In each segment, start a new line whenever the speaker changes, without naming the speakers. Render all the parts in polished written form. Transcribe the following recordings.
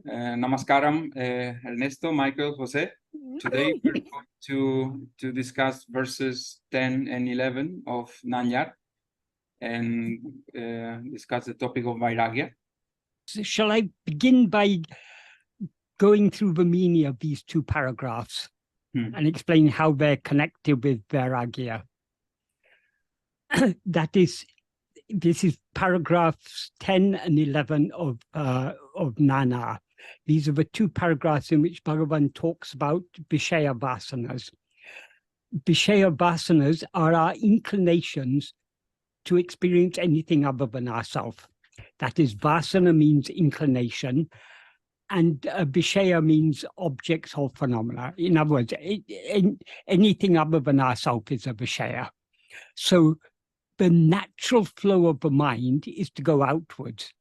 Namaskaram, Ernesto, Michael, Jose. Today we're going to discuss verses 10 and 11 of Nan Ar and discuss the topic of vairagya.
So shall I begin by going through the meaning of these two paragraphs and explain how they're connected with vairagya? This is paragraphs 10 and 11 of Nan Ar. These are the two paragraphs in which Bhagavan talks about vishayavasanas. Vishayavasanas are our inclinations to experience anything other than ourself. That is, vasana means inclination, and vishaya means objects or phenomena. In other words, anything other than ourself is a vishaya. So the natural flow of the mind is to go outwards.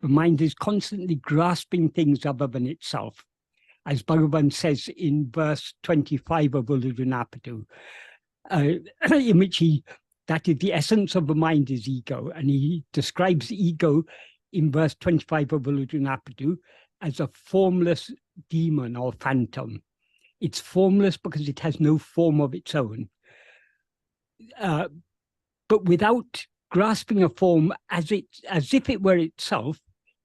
The mind is constantly grasping things other than itself. As Bhagavan says in verse 25 of 𝘷𝘢𝘪𝘳𝘢, in which that is the essence of the mind is ego. And he describes ego in verse 25 of 𝘷𝘢𝘪𝘳𝘢 as a formless demon or phantom. It's formless because it has no form of its own. But without grasping a form as if it were itself,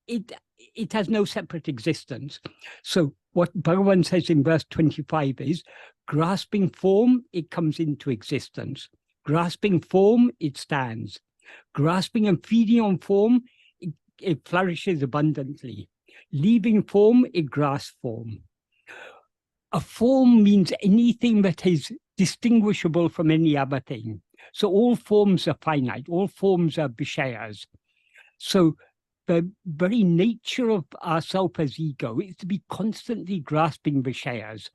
it has no separate existence. So what Bhagavan says in verse 25 is, grasping form, it comes into existence. Grasping form, it stands. Grasping and feeding on form, it flourishes abundantly. Leaving form, it grasps form. A form means anything that is distinguishable from any other thing. So all forms are finite, all forms are vishayas. So the very nature of ourself as ego is to be constantly grasping vishayas.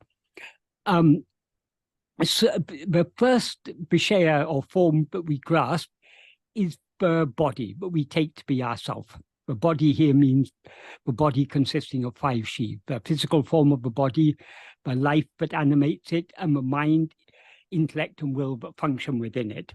So the first vishaya or form that we grasp is the body, that we take to be ourself. The body here means the body consisting of 5 sheaths: the physical form of the body, the life that animates it, and the mind, intellect, and will that function within it.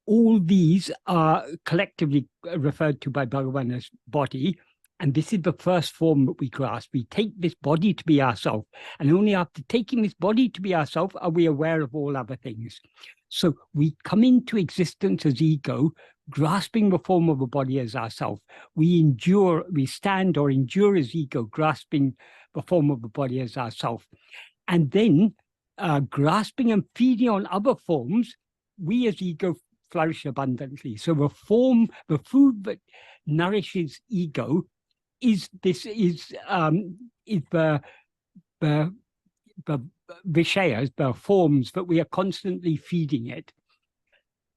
All these are collectively referred to by Bhagavan as body, and this is the first form that we grasp. We take this body to be ourself, and only after taking this body to be ourself are we aware of all other things. So we come into existence as ego, grasping the form of a body as ourself. We stand or endure as ego, grasping the form of the body as ourself. And then grasping and feeding on other forms, we as ego flourish abundantly. So the food that nourishes ego is the vishayas, the forms that we are constantly feeding it.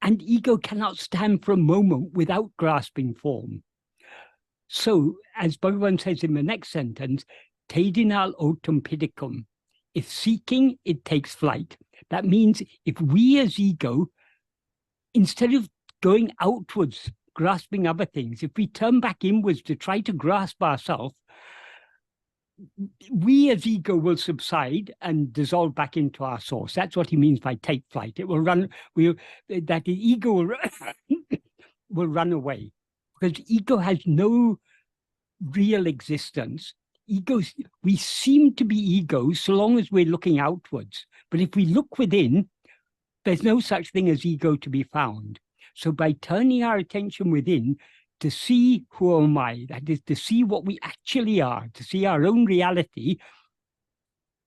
And ego cannot stand for a moment without grasping form. So, as Bhagavan says in the next sentence, 𝘷𝘢𝘪 ōtum pidikam. If seeking, it takes flight. That means if we as ego, instead of going outwards, grasping other things, if we turn back inwards to try to grasp ourselves, we as ego will subside and dissolve back into our source. That's what he means by take flight. It will run, that the ego will run away, because ego has no real existence. We seem to be ego so long as we're looking outwards. But if we look within, there's no such thing as ego to be found. So by turning our attention within to see who am I, that is to see what we actually are, to see our own reality,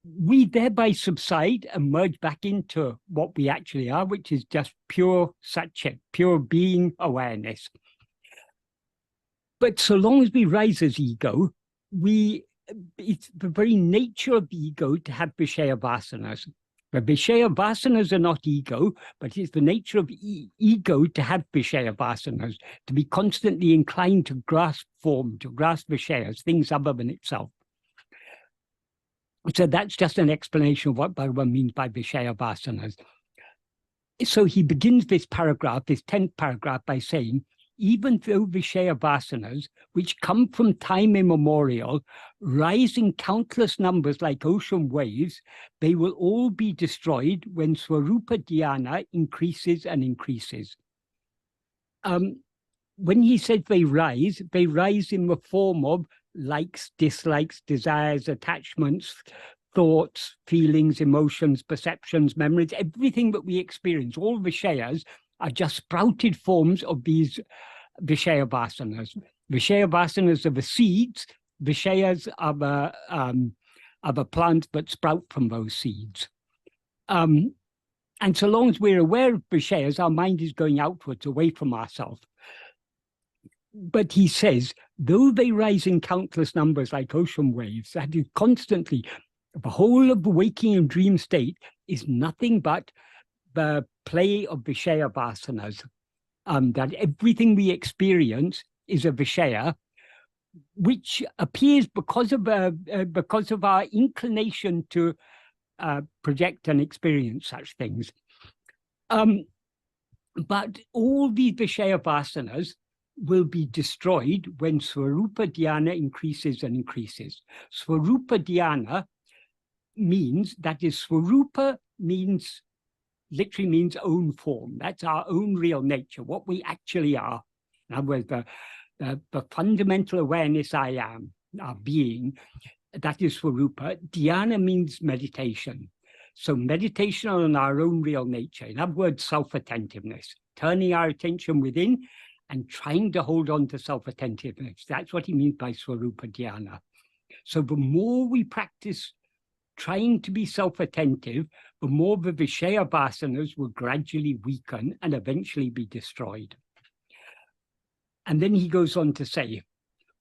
we thereby subside and merge back into what we actually are, which is just pure satchit, pure being awareness. But so long as we rise as ego, it's the very nature of the ego to have vishayavasanas. The vishayavasanas are not ego, but it's the nature of ego to have vishayavasanas, to be constantly inclined to grasp form, to grasp vishayas, things other than itself. So that's just an explanation of what Bhagavan means by vishayavasanas. So he begins this paragraph, this 10th paragraph, by saying, even though vishayavasanas, which come from time immemorial, rise in countless numbers like ocean waves, they will all be destroyed when swarupa dhyana increases and increases. When he says they rise in the form of likes, dislikes, desires, attachments, thoughts, feelings, emotions, perceptions, memories, everything that we experience, all vishayas are just sprouted forms of these vishayavasanas. Vishayavasanas are the seeds, vishayas are the plants that sprout from those seeds. And so long as we're aware of vishayas, our mind is going outwards, away from ourselves. But he says, though they rise in countless numbers like ocean waves, that is constantly, the whole of the waking and dream state is nothing but the play of vishayavasanas. That everything we experience is a vishaya, which appears because of our inclination to project and experience such things. But all these vishayavasanas will be destroyed when Swarupa Dhyana increases and increases. Swarupa Dhyana means, that is, Swarupa means, literally means own form. That's our own real nature, what we actually are. In other words, the fundamental awareness I am, our being, that is Swarupa. Dhyana means meditation. So meditation on our own real nature. In other words, self-attentiveness, turning our attention within and trying to hold on to self-attentiveness. That's what he means by Swarupa Dhyana. So the more we practice trying to be self-attentive, the more the vishayavasanas will gradually weaken and eventually be destroyed. And then he goes on to say,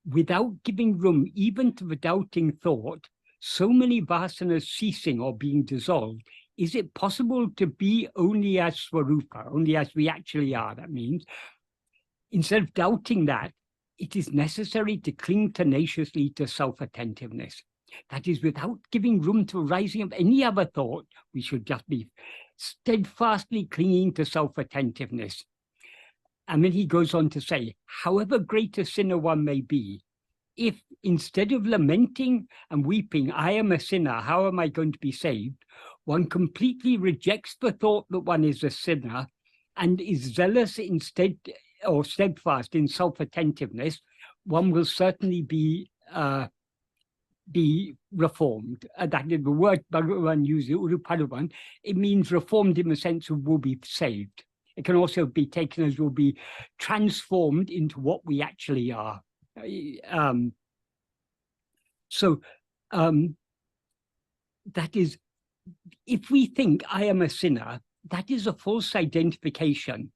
without giving room even to the doubting thought, so many vasanas ceasing or being dissolved, is it possible to be only as Swarupa, only as we actually are? That means, instead of doubting that, it is necessary to cling tenaciously to self-attentiveness. That is, without giving room to rising of any other thought, we should just be steadfastly clinging to self-attentiveness. And then he goes on to say, however great a sinner one may be, if instead of lamenting and weeping, I am a sinner, how am I going to be saved? One completely rejects the thought that one is a sinner and is zealous instead, or steadfast in self-attentiveness, one will certainly be reformed. That is the word Bhagavan uses, Urupaduvan. It means reformed in the sense of will be saved. It can also be taken as will be transformed into what we actually are. That is, if we think I am a sinner, that is a false identification,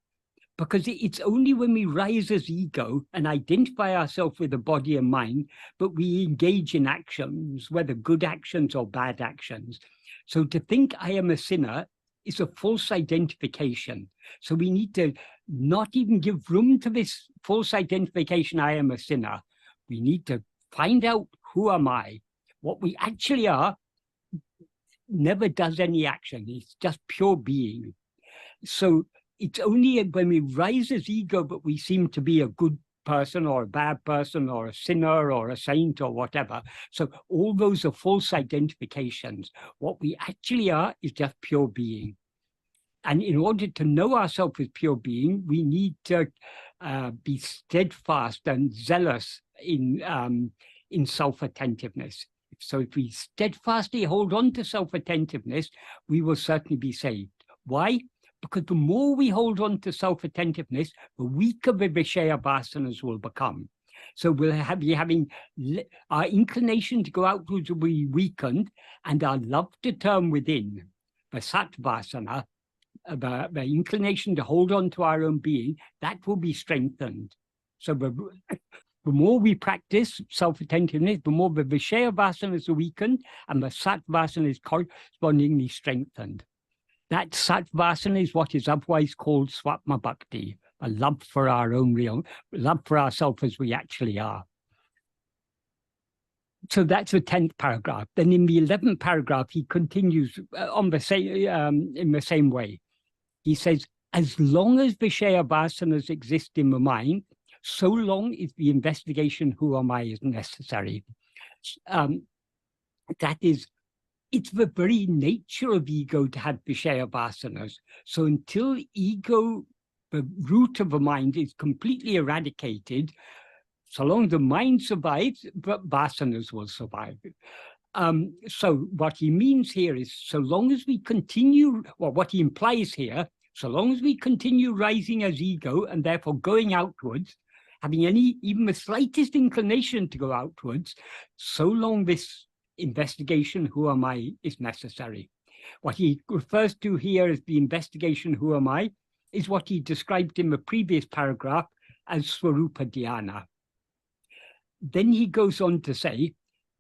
because it's only when we rise as ego and identify ourselves with the body and mind, but we engage in actions, whether good actions or bad actions. So to think I am a sinner is a false identification. So we need to not even give room to this false identification, I am a sinner. We need to find out, who am I? What we actually are never does any action. It's just pure being. So it's only when we rise as ego, but we seem to be a good person or a bad person or a sinner or a saint or whatever. So all those are false identifications. What we actually are is just pure being. And in order to know ourselves as pure being, we need to be steadfast and zealous in self-attentiveness. So if we steadfastly hold on to self-attentiveness, we will certainly be saved. Why? Because the more we hold on to self-attentiveness, the weaker the vishayavasanas will become. So we'll be having our inclination to go outwards will be weakened, and our love to turn within, the sattvasana, the inclination to hold on to our own being, that will be strengthened. So the more we practice self-attentiveness, the more the vishayavasanas are weakened, and the sattvasana is correspondingly strengthened. That sattvasana is what is otherwise called swatma bhakti, a love for our own real, love for ourselves as we actually are. So that's the 10th paragraph. Then in the 11th paragraph, he continues on the same, in the same way. He says, as long as vishayavasanas exist in the mind, so long is the investigation, who am I, is necessary. That is, it's the very nature of ego to have vishayavasanas. So until ego, the root of the mind, is completely eradicated, So long as the mind survives, vasanas will survive. So what he means here is, so long as we continue, well, what he implies here, so long as we continue rising as ego and therefore going outwards, having even the slightest inclination to go outwards, so long this investigation, who am I, is necessary. What he refers to here as the investigation, who am I, is what he described in the previous paragraph as Swarupa Dhyana. Then he goes on to say,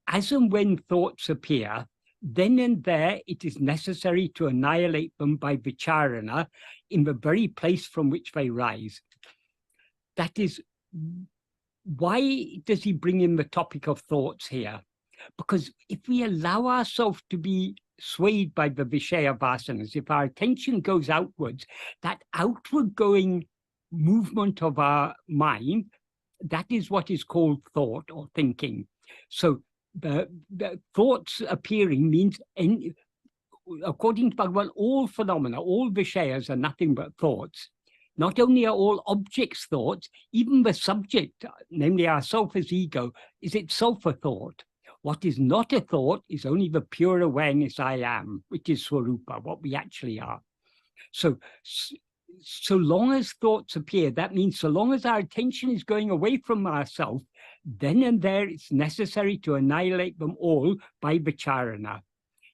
as and when thoughts appear, then and there it is necessary to annihilate them by vicharana in the very place from which they rise. That is, why does he bring in the topic of thoughts here? Because if we allow ourselves to be swayed by the vishayavasanas, if our attention goes outwards, that outward going movement of our mind, that is what is called thought or thinking. So the thoughts appearing means, according to Bhagavan, all phenomena, all vishayas are nothing but thoughts. Not only are all objects thoughts, even the subject, namely ourself as ego, is itself a thought. What is not a thought is only the pure awareness I am, which is Swarupa, what we actually are. So long as thoughts appear, that means so long as our attention is going away from ourselves, then and there it's necessary to annihilate them all by vicharana,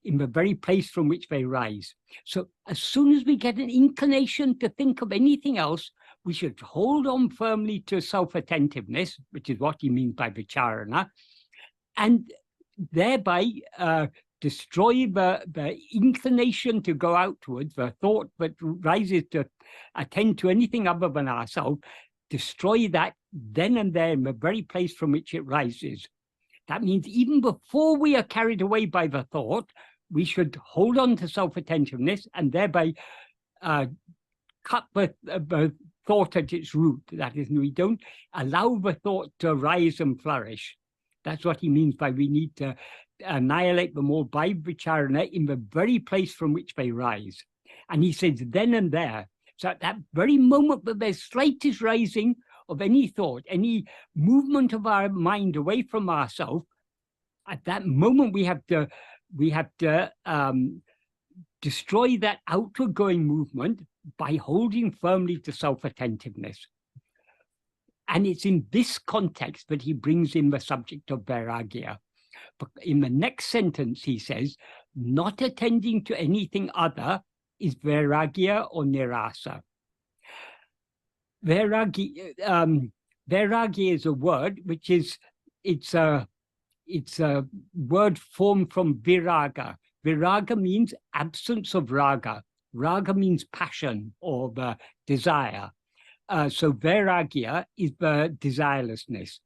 in the very place from which they rise. So as soon as we get an inclination to think of anything else, we should hold on firmly to self-attentiveness, which is what he means by vicharana, and thereby destroy the inclination to go outwards, the thought that rises to attend to anything other than ourselves, destroy that then and there in the very place from which it rises. That means even before we are carried away by the thought, we should hold on to self-attentiveness and thereby cut the thought at its root. That is, we don't allow the thought to rise and flourish. That's what he means by we need to annihilate them all by vicharana in the very place from which they rise. And he says then and there. So at that very moment that there's slightest rising of any thought, any movement of our mind away from ourselves, at that moment we have to destroy that outward going movement by holding firmly to self-attentiveness. And it's in this context that he brings in the subject of vairagya. But in the next sentence, he says, not attending to anything other is vairagya or nirasa. Vairagya is a word which is, it's a word formed from viraga. Viraga means absence of raga. Raga means passion or the desire. So vairagya is the desirelessness.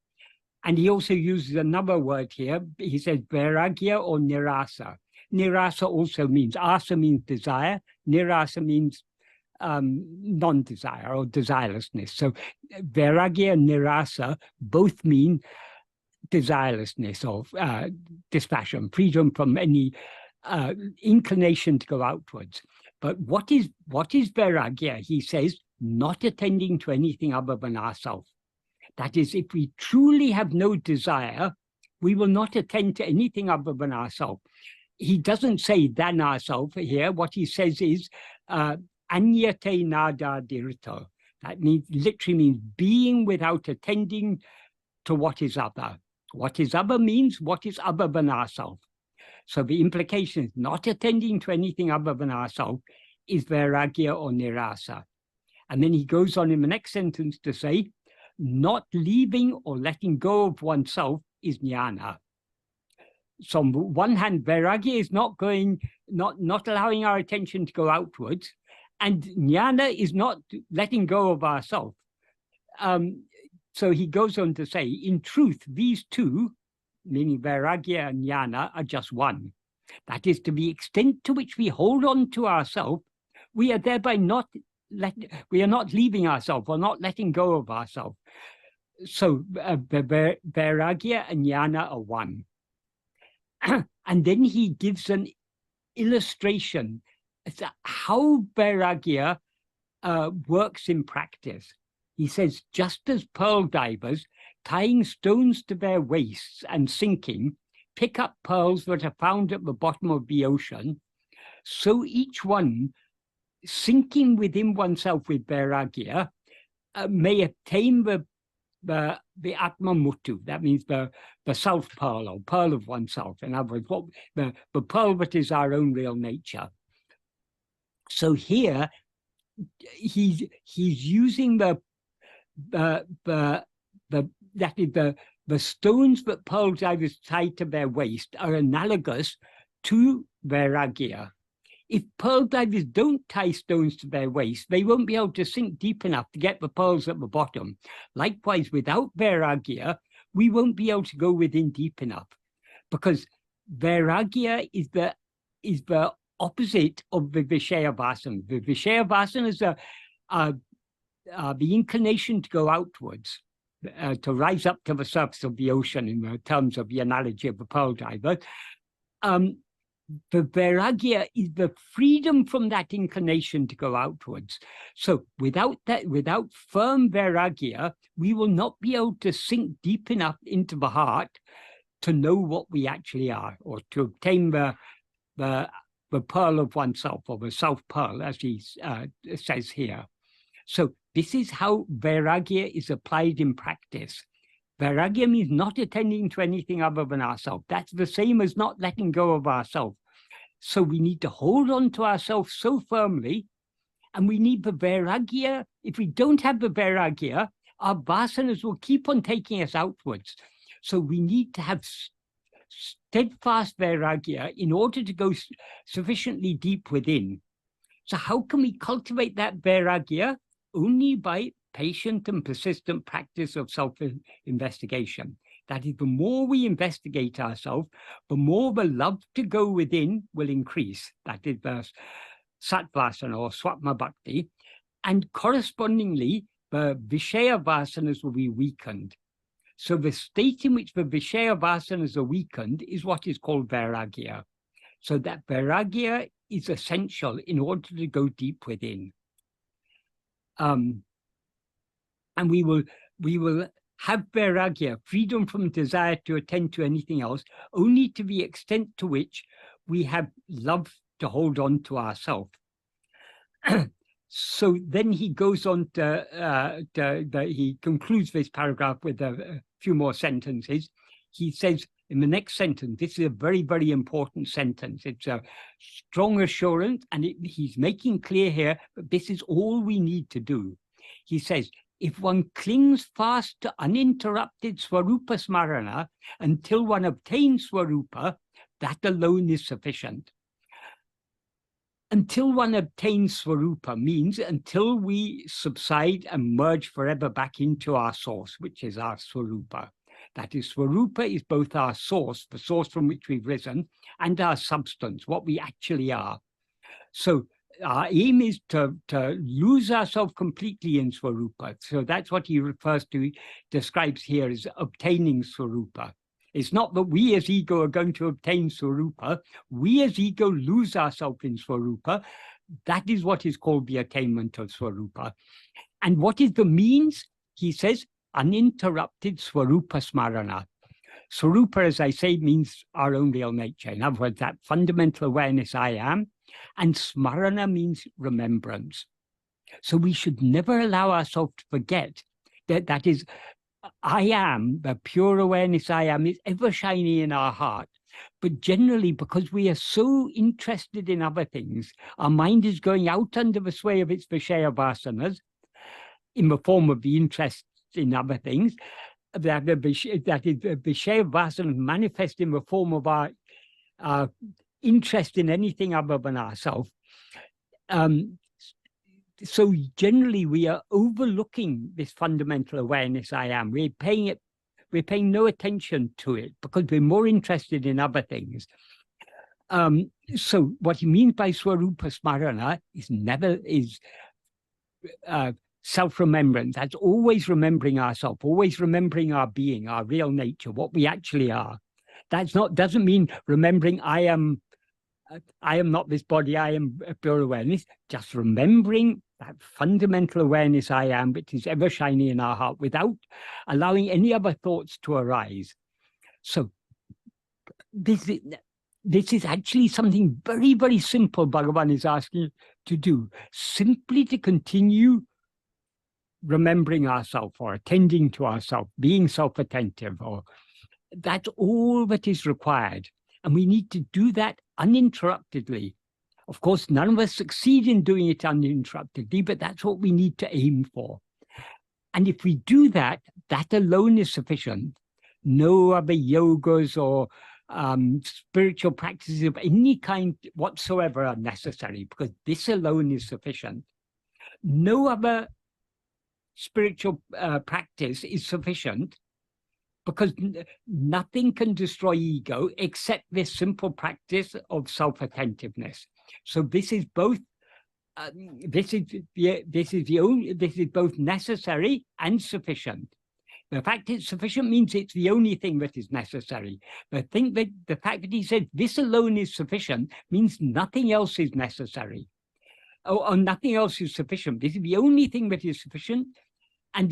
And he also uses another word here. He says vairagya or nirasa. Nirasa also means, asa means desire, nirasa means non-desire or desirelessness. So vairagya and nirasa both mean desirelessness or dispassion, freedom from any inclination to go outwards. But what is vairagya? He says, not attending to anything other than ourselves. That is, if we truly have no desire, we will not attend to anything other than ourselves. He doesn't say than ourselves here. What he says is anyate nada dirito. That means, literally means being without attending to what is other. What is other means what is other than ourselves. So the implication is not attending to anything other than ourselves is vairagya or nirasa. And then he goes on in the next sentence to say, not leaving or letting go of oneself is jnana. So on one hand, vairagya is not allowing our attention to go outwards, and jnana is not letting go of ourselves. So he goes on to say, in truth, these two, meaning vairagya and jnana, are just one. That is, to the extent to which we hold on to ourselves, we are thereby not leaving ourselves or not letting go of ourselves. So vairagya and jnana are one. And then he gives an illustration as to how vairagya works in practice. He says, just as pearl divers tying stones to their waists and sinking, pick up pearls that are found at the bottom of the ocean, so each one, sinking within oneself with vairagya, may attain the Atma-vichara, that means the self pearl or pearl of oneself. In other words, the pearl that is our own real nature. So here he's using the stones that pearl divers tie to their waist are analogous to vairagya. If pearl divers don't tie stones to their waist, they won't be able to sink deep enough to get the pearls at the bottom. Likewise, without vairagya, we won't be able to go within deep enough, because vairagya is the opposite of the vishayavasanas. The vishayavasanas are the inclination to go outwards, to rise up to the surface of the ocean, in the terms of the analogy of the pearl diver. The vairagya is the freedom from that inclination to go outwards. So without firm vairagya, we will not be able to sink deep enough into the heart to know what we actually are, or to obtain the pearl of oneself, or the self pearl, as he says here. So this is how vairagya is applied in practice. Vairagya means not attending to anything other than ourselves. That's the same as not letting go of ourselves. So we need to hold on to ourselves so firmly, and we need the vairagya. If we don't have the vairagya, our vasanas will keep on taking us outwards. So we need to have steadfast vairagya in order to go sufficiently deep within. So how can we cultivate that vairagya? Only by patient and persistent practice of self-investigation. That is, the more we investigate ourselves, the more the love to go within will increase. That is the sattvasana or swapna bhakti. And correspondingly, the vishayavasanas will be weakened. So the state in which the vishayavasanas are weakened is what is called vairagya. So that vairagya is essential in order to go deep within. And we will have vairagya, freedom from desire to attend to anything else, only to the extent to which we have love to hold on to ourselves. So then he goes on he concludes this paragraph with a few more sentences. He says in the next sentence, this is a very, very important sentence. It's a strong assurance, and he's making clear here that this is all we need to do. He says, if one clings fast to uninterrupted swarupa smarana until one obtains swarupa, that alone is sufficient. Until one obtains swarupa means until we subside and merge forever back into our source, which is our swarupa. That is, swarupa is both our source, the source from which we've risen, and our substance, what we actually are. So our aim is to lose ourselves completely in swarupa. So that's what he describes here as obtaining swarupa. It's not that we as ego are going to obtain swarupa. We as ego lose ourselves in swarupa. That is what is called the attainment of swarupa. And what is the means? He says, uninterrupted swarupa smarana. Swarupa, as I say, means our own real nature. In other words, that fundamental awareness I am. And smarana means remembrance. So we should never allow ourselves to forget that is, I am, the pure awareness I am, is ever shining in our heart. But generally, because we are so interested in other things, our mind is going out under the sway of its vishayavasanas in the form of the interest in other things. That is, the vishayavasanas manifest in the form of our interest in anything other than ourselves. So generally we are overlooking this fundamental awareness I am. We're paying no attention to it because we're more interested in other things. So what he means by swarupa smarana is self-remembrance. That's always remembering ourselves, always remembering our being, our real nature, what we actually are. Doesn't mean remembering I am not this body, I am pure awareness. Just remembering that fundamental awareness I am, which is ever shining in our heart, without allowing any other thoughts to arise. So this is actually something very, very simple Bhagavan is asking to do, simply to continue remembering ourselves or attending to ourselves, being self-attentive, or that's all that is required. And we need to do that uninterruptedly. Of course, none of us succeed in doing it uninterruptedly, but that's what we need to aim for. And if we do that, that alone is sufficient. No other yogas or spiritual practices of any kind whatsoever are necessary, because this alone is sufficient. No other spiritual practice is sufficient, because nothing can destroy ego except this simple practice of self-attentiveness. So this is both this is both necessary and sufficient. The fact it's sufficient means it's the only thing that is necessary. But I think that the fact that he said this alone is sufficient means nothing else is necessary, or nothing else is sufficient. This is the only thing that is sufficient, and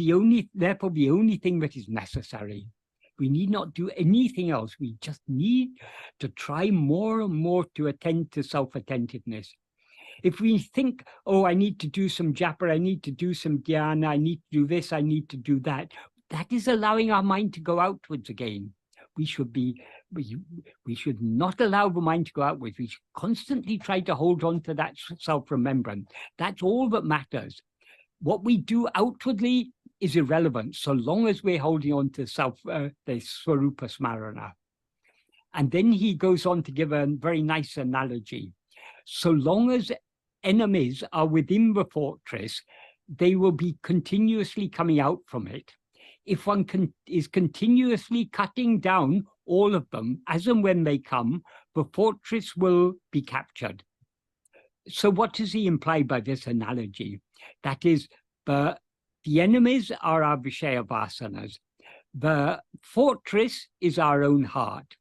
therefore the only thing that is necessary. We need not do anything else. We just need to try more and more to attend to self-attentiveness. If we think, oh, I need to do some japa, I need to do some dhyana, I need to do this, I need to do that, that is allowing our mind to go outwards again. We should not allow the mind to go outwards. We should constantly try to hold on to that self-remembrance. That's all that matters. What we do outwardly is irrelevant, so long as we're holding on to the Swarupa Smarana. And then he goes on to give a very nice analogy. So long as enemies are within the fortress, they will be continuously coming out from it. If one is continuously cutting down all of them, as and when they come, the fortress will be captured. So what does he imply by this analogy? That is, the enemies are our vishayavasanas. The fortress is our own heart.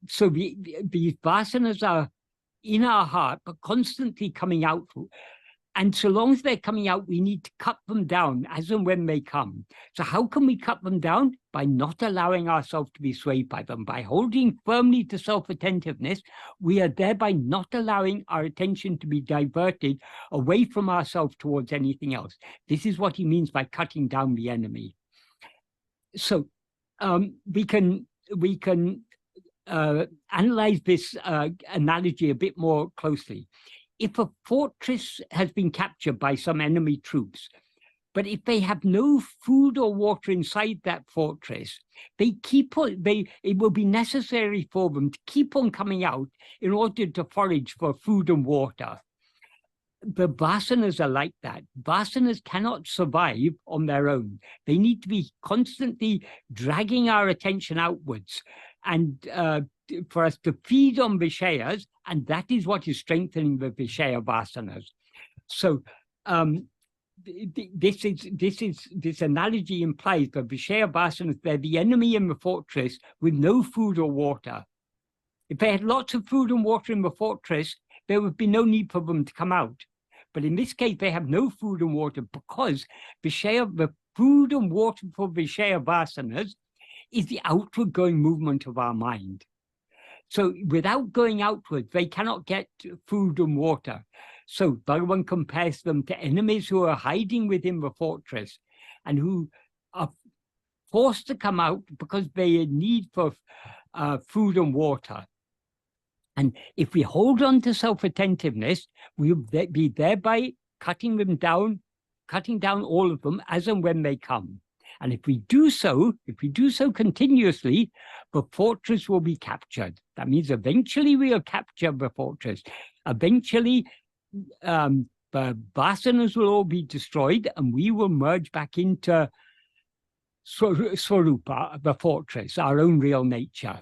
So these vasanas are in our heart, but constantly coming out. And so long as they're coming out, we need to cut them down as and when they come. So how can we cut them down? By not allowing ourselves to be swayed by them. By holding firmly to self-attentiveness, we are thereby not allowing our attention to be diverted away from ourselves towards anything else. This is what he means by cutting down the enemy. So we can analyze this analogy a bit more closely. If a fortress has been captured by some enemy troops, but if they have no food or water inside that fortress, it will be necessary for them to keep on coming out in order to forage for food and water. The vasanas are like that. Vasanas cannot survive on their own. They need to be constantly dragging our attention outwards, and for us to feed on vishayas, and that is what is strengthening the vishayavasanas. So this analogy implies that vishayavasanas, they're the enemy in the fortress with no food or water. If they had lots of food and water in the fortress, there would be no need for them to come out. But in this case, they have no food and water because the food and water for vishayavasanas is the outward going movement of our mind. So without going outward, they cannot get food and water. So Bhagavan compares them to enemies who are hiding within the fortress and who are forced to come out because they need for food and water. And if we hold on to self-attentiveness, we'll be thereby cutting down all of them as and when they come. And if we do so continuously, the fortress will be captured. That means eventually we will capture the fortress. Eventually, the vasanas will all be destroyed and we will merge back into Swarupa, the fortress, our own real nature.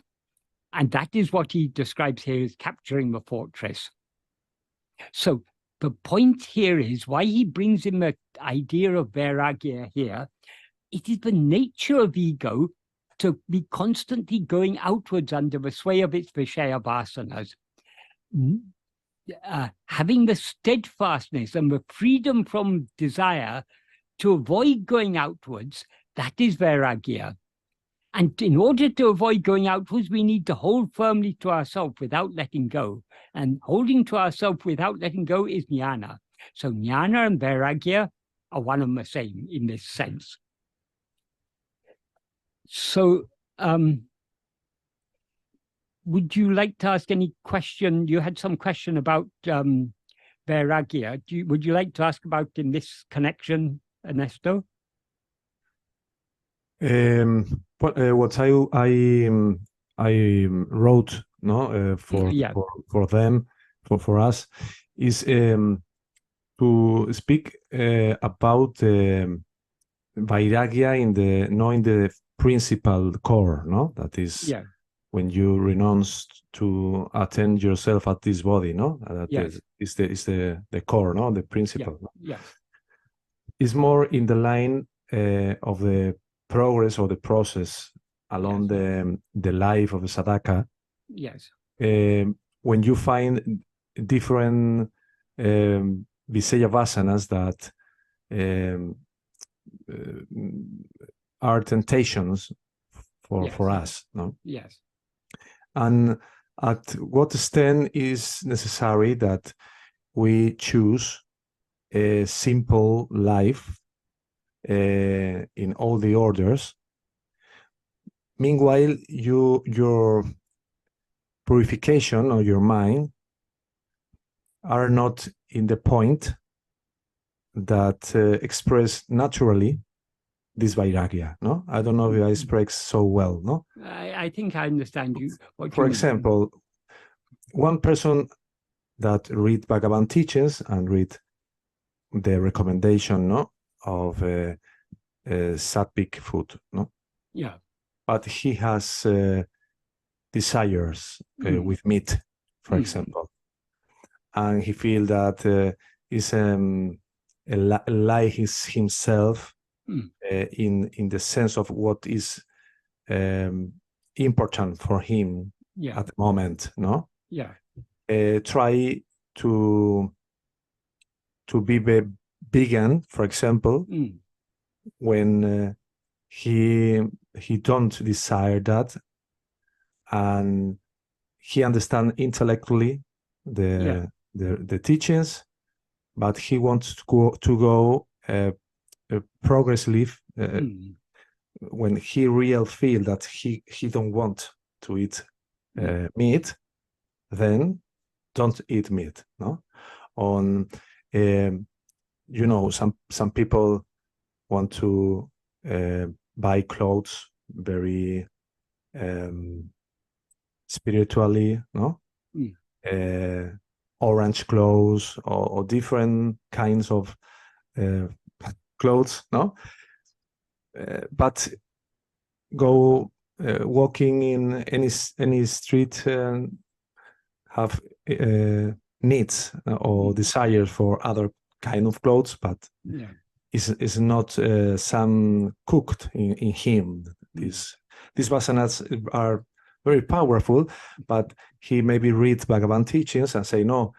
And that is what he describes here as capturing the fortress. So the point here is why he brings in the idea of vairagya here. It is the nature of ego to be constantly going outwards under the sway of its vishayavasanas. having the steadfastness and the freedom from desire to avoid going outwards, that is vairagya. And in order to avoid going outwards, we need to hold firmly to ourselves without letting go. And holding to ourselves without letting go is jnana. So jnana and vairagya are one and the same in this sense. So would you like to ask any question? You had some question about vairagya. Would you like to ask about in this connection, Ernesto?
What I wrote for them for us is to speak about vairagya in the principal core, no, that is when you renounce to attend yourself at this body, no, that is the core, no, the principle.
Yeah.
It's more in the line of the progress or the process along the life of the sadhaka.
Yes.
When you find different vishayavasanas that are temptations for us, no?
Yes.
And at what extent is necessary that we choose a simple life in all the orders. Meanwhile, your purification of your mind are not in the point that express naturally this vairagya, no? I don't know if I express so well, no?
I think I understand you.
For example, one person that read Bhagavan teachings and read the recommendation, no, of sattvic food, no?
Yeah.
But he has desires with meat, for example, and he feels that is like himself in the sense of what is important for him at the moment, no?
Yeah.
Try to be vegan, for example, when he don't desire that, and he understand intellectually the teachings, but he wants to go progressively when he real feel that he don't want to eat meat, then don't eat meat, no? On you know, some people want to buy clothes very spiritually, no? Orange clothes or different kinds of clothes, no? But go walking in any street have needs or desires for other kind of clothes, but is not some cooked in him. These vasanas are very powerful, but he maybe reads Bhagavan teachings and say, no,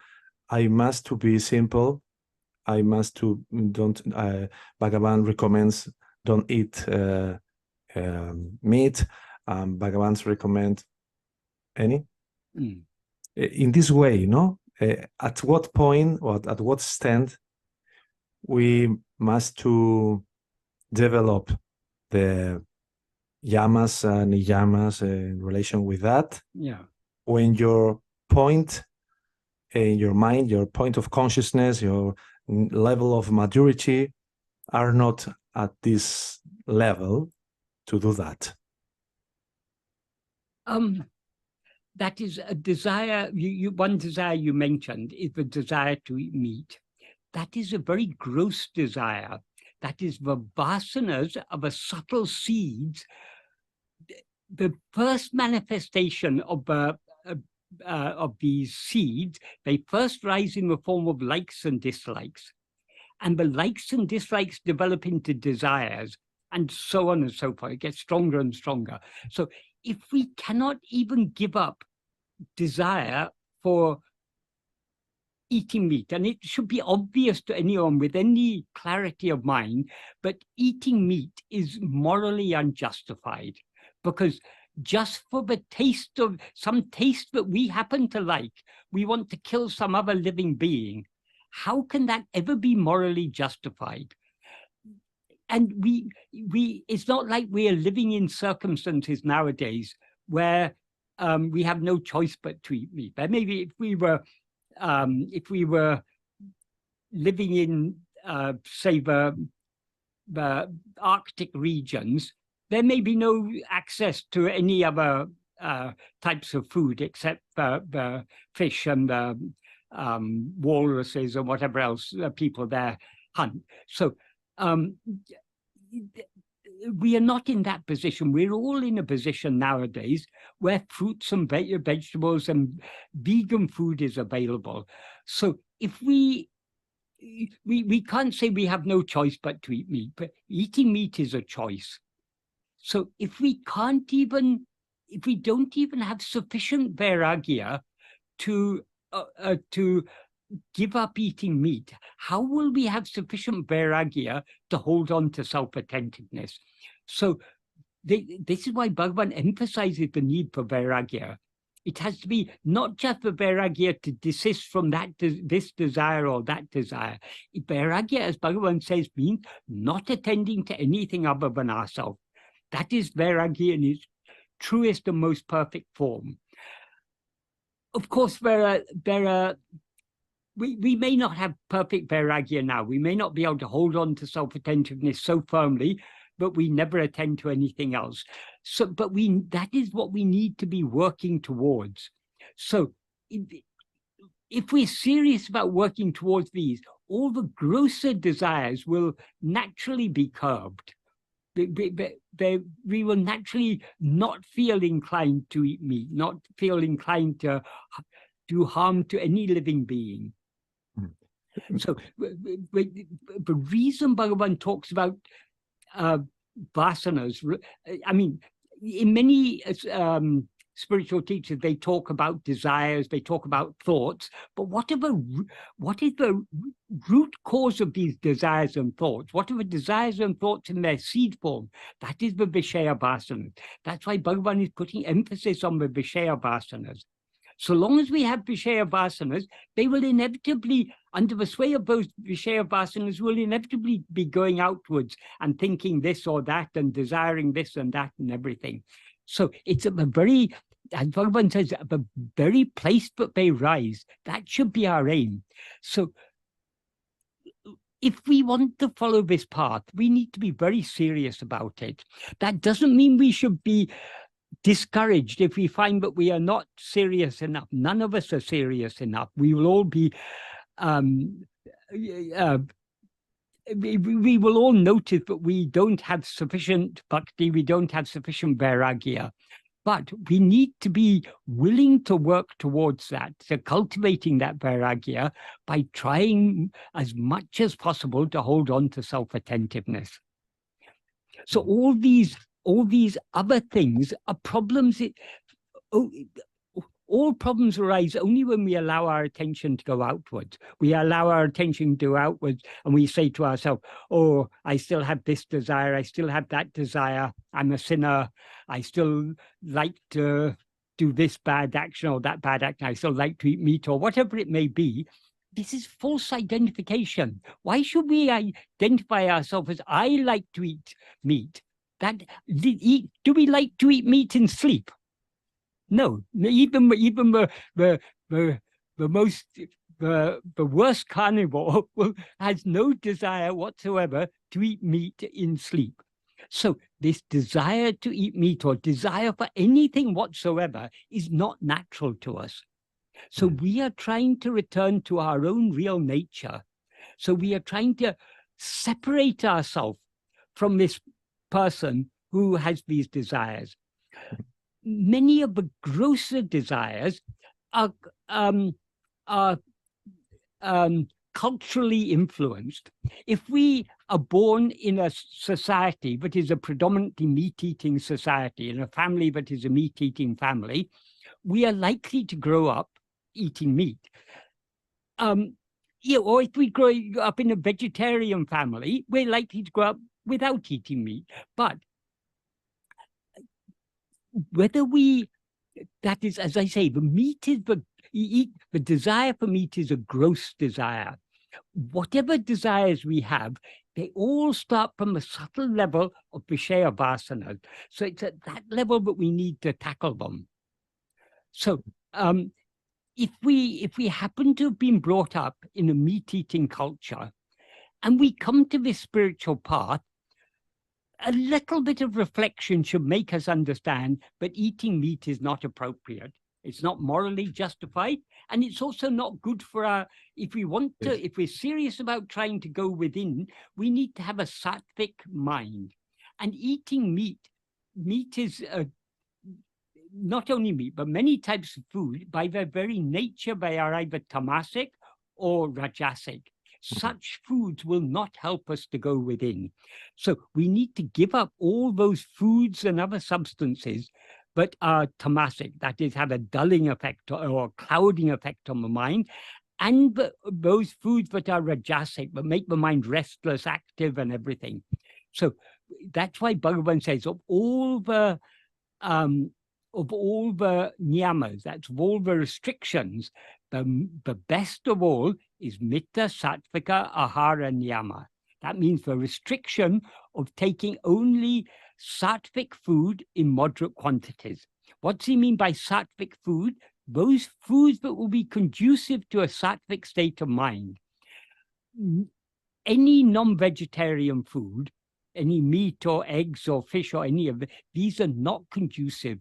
I must to be simple. I must to don't. Bhagavan recommends don't eat meat. Bhagavan's recommend any. In this way, no. At what point or at what stand we must to develop the yamas and niyamas in relation with that. When your point in your mind, your point of consciousness, your level of maturity are not at this level to do that.
That is a desire. One desire you mentioned is the desire to eat meat. That is a very gross desire. That is the vasanas of a subtle seeds. The first manifestation of these seeds, they first rise in the form of likes and dislikes. And the likes and dislikes develop into desires, and so on and so forth. It gets stronger and stronger. So if we cannot even give up desire for eating meat, and it should be obvious to anyone with any clarity of mind, but eating meat is morally unjustified, because just for the taste of some taste that we happen to like, we want to kill some other living being. How can that ever be morally justified? And it's not like we are living in circumstances nowadays where we have no choice but to eat meat. But maybe if we were living in, say, the Arctic regions, there may be no access to any other types of food except the fish and the walruses or whatever else people there hunt. So we are not in that position. We're all in a position nowadays where fruits and vegetables and vegan food is available. So if we can't say we have no choice but to eat meat, but eating meat is a choice. So if we don't even have sufficient vairagya to give up eating meat, how will we have sufficient vairagya to hold on to self-attentiveness? So this is why Bhagavan emphasizes the need for vairagya. It has to be not just the vairagya to desist from this desire or that desire. Vairagya, as Bhagavan says, means not attending to anything other than ourselves. That is vairagya in its truest and most perfect form. Of course, we may not have perfect vairagya now. We may not be able to hold on to self-attentiveness so firmly, but we never attend to anything else. So, but that is what we need to be working towards. So if we're serious about working towards these, all the grosser desires will naturally be curbed. We will naturally not feel inclined to eat meat, not feel inclined to do harm to any living being. So the reason Bhagavan talks about vasanas, I mean, in many spiritual teachers, they talk about desires, they talk about thoughts, but what is the root cause of these desires and thoughts? What are the desires and thoughts in their seed form? That is the vishayavasanas. That's why Bhagavan is putting emphasis on the vishayavasanas. So long as we have vishayavasanas, they will inevitably, under the sway of those vishayavasanas, will inevitably be going outwards and thinking this or that and desiring this and that and everything. So it's at the very, as Bhagavan says, at the very place that they rise. That should be our aim. So if we want to follow this path, we need to be very serious about it. That doesn't mean we should be discouraged if we find that we are not serious enough. None of us are serious enough. We will all be we will all notice that we don't have sufficient bhakti, we don't have sufficient vairagya, but we need to be willing to work towards that, so cultivating that vairagya by trying as much as possible to hold on to self-attentiveness. So all these other things are problems. All problems arise only when we allow our attention to go outwards. We allow our attention to go outwards and we say to ourselves, oh, I still have this desire, I still have that desire, I'm a sinner, I still like to do this bad action or that bad action, I still like to eat meat or whatever it may be. This is false identification. Why should we identify ourselves as I like to eat meat? Do we like to eat meat in sleep? No, even the worst carnivore has no desire whatsoever to eat meat in sleep. So this desire to eat meat or desire for anything whatsoever is not natural to us. So we are trying to return to our own real nature. So we are trying to separate ourselves from this person who has these desires. Many of the grosser desires are culturally influenced. If we are born in a society that is a predominantly meat-eating society, in a family that is a meat-eating family, we are likely to grow up eating meat. Yeah, or if we grow up in a vegetarian family, we're likely to grow up without eating meat. But whether that is, as I say, the meat is the desire for meat is a gross desire. Whatever desires we have, they all start from a subtle level of vishayavasanas. So it's at that level that we need to tackle them. So if we happen to have been brought up in a meat-eating culture, and we come to this spiritual path, a little bit of reflection should make us understand that eating meat is not appropriate. It's not morally justified, and it's also not good for our, if we're serious about trying to go within, we need to have a sattvic mind. And eating meat is not only meat, but many types of food, by their very nature, they are either tamasic or rajasic. Such foods will not help us to go within. So we need to give up all those foods and other substances that are tamasic, that is, have a dulling effect or clouding effect on the mind, and those foods that are rajasic, that make the mind restless, active, and everything. So that's why Bhagavan says of all the niyamas, that's of all the restrictions, the best of all is mitta sattvika ahara niyama. That means the restriction of taking only sattvic food in moderate quantities. What does he mean by sattvic food? Those foods that will be conducive to a sattvic state of mind. Any non-vegetarian food, any meat or eggs or fish or any of it, these are not conducive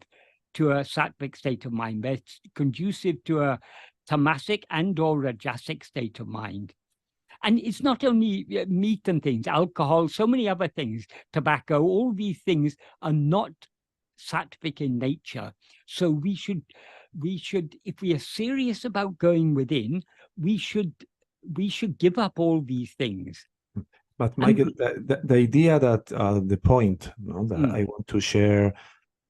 to a sattvic state of mind. They're conducive to a tamasic and or rajasic state of mind. And it's not only meat and things, alcohol, so many other things, tobacco, all these things are not sattvic in nature. So we should, if we are serious about going within, we should give up all these things.
But Michael, the idea that the point that I want to share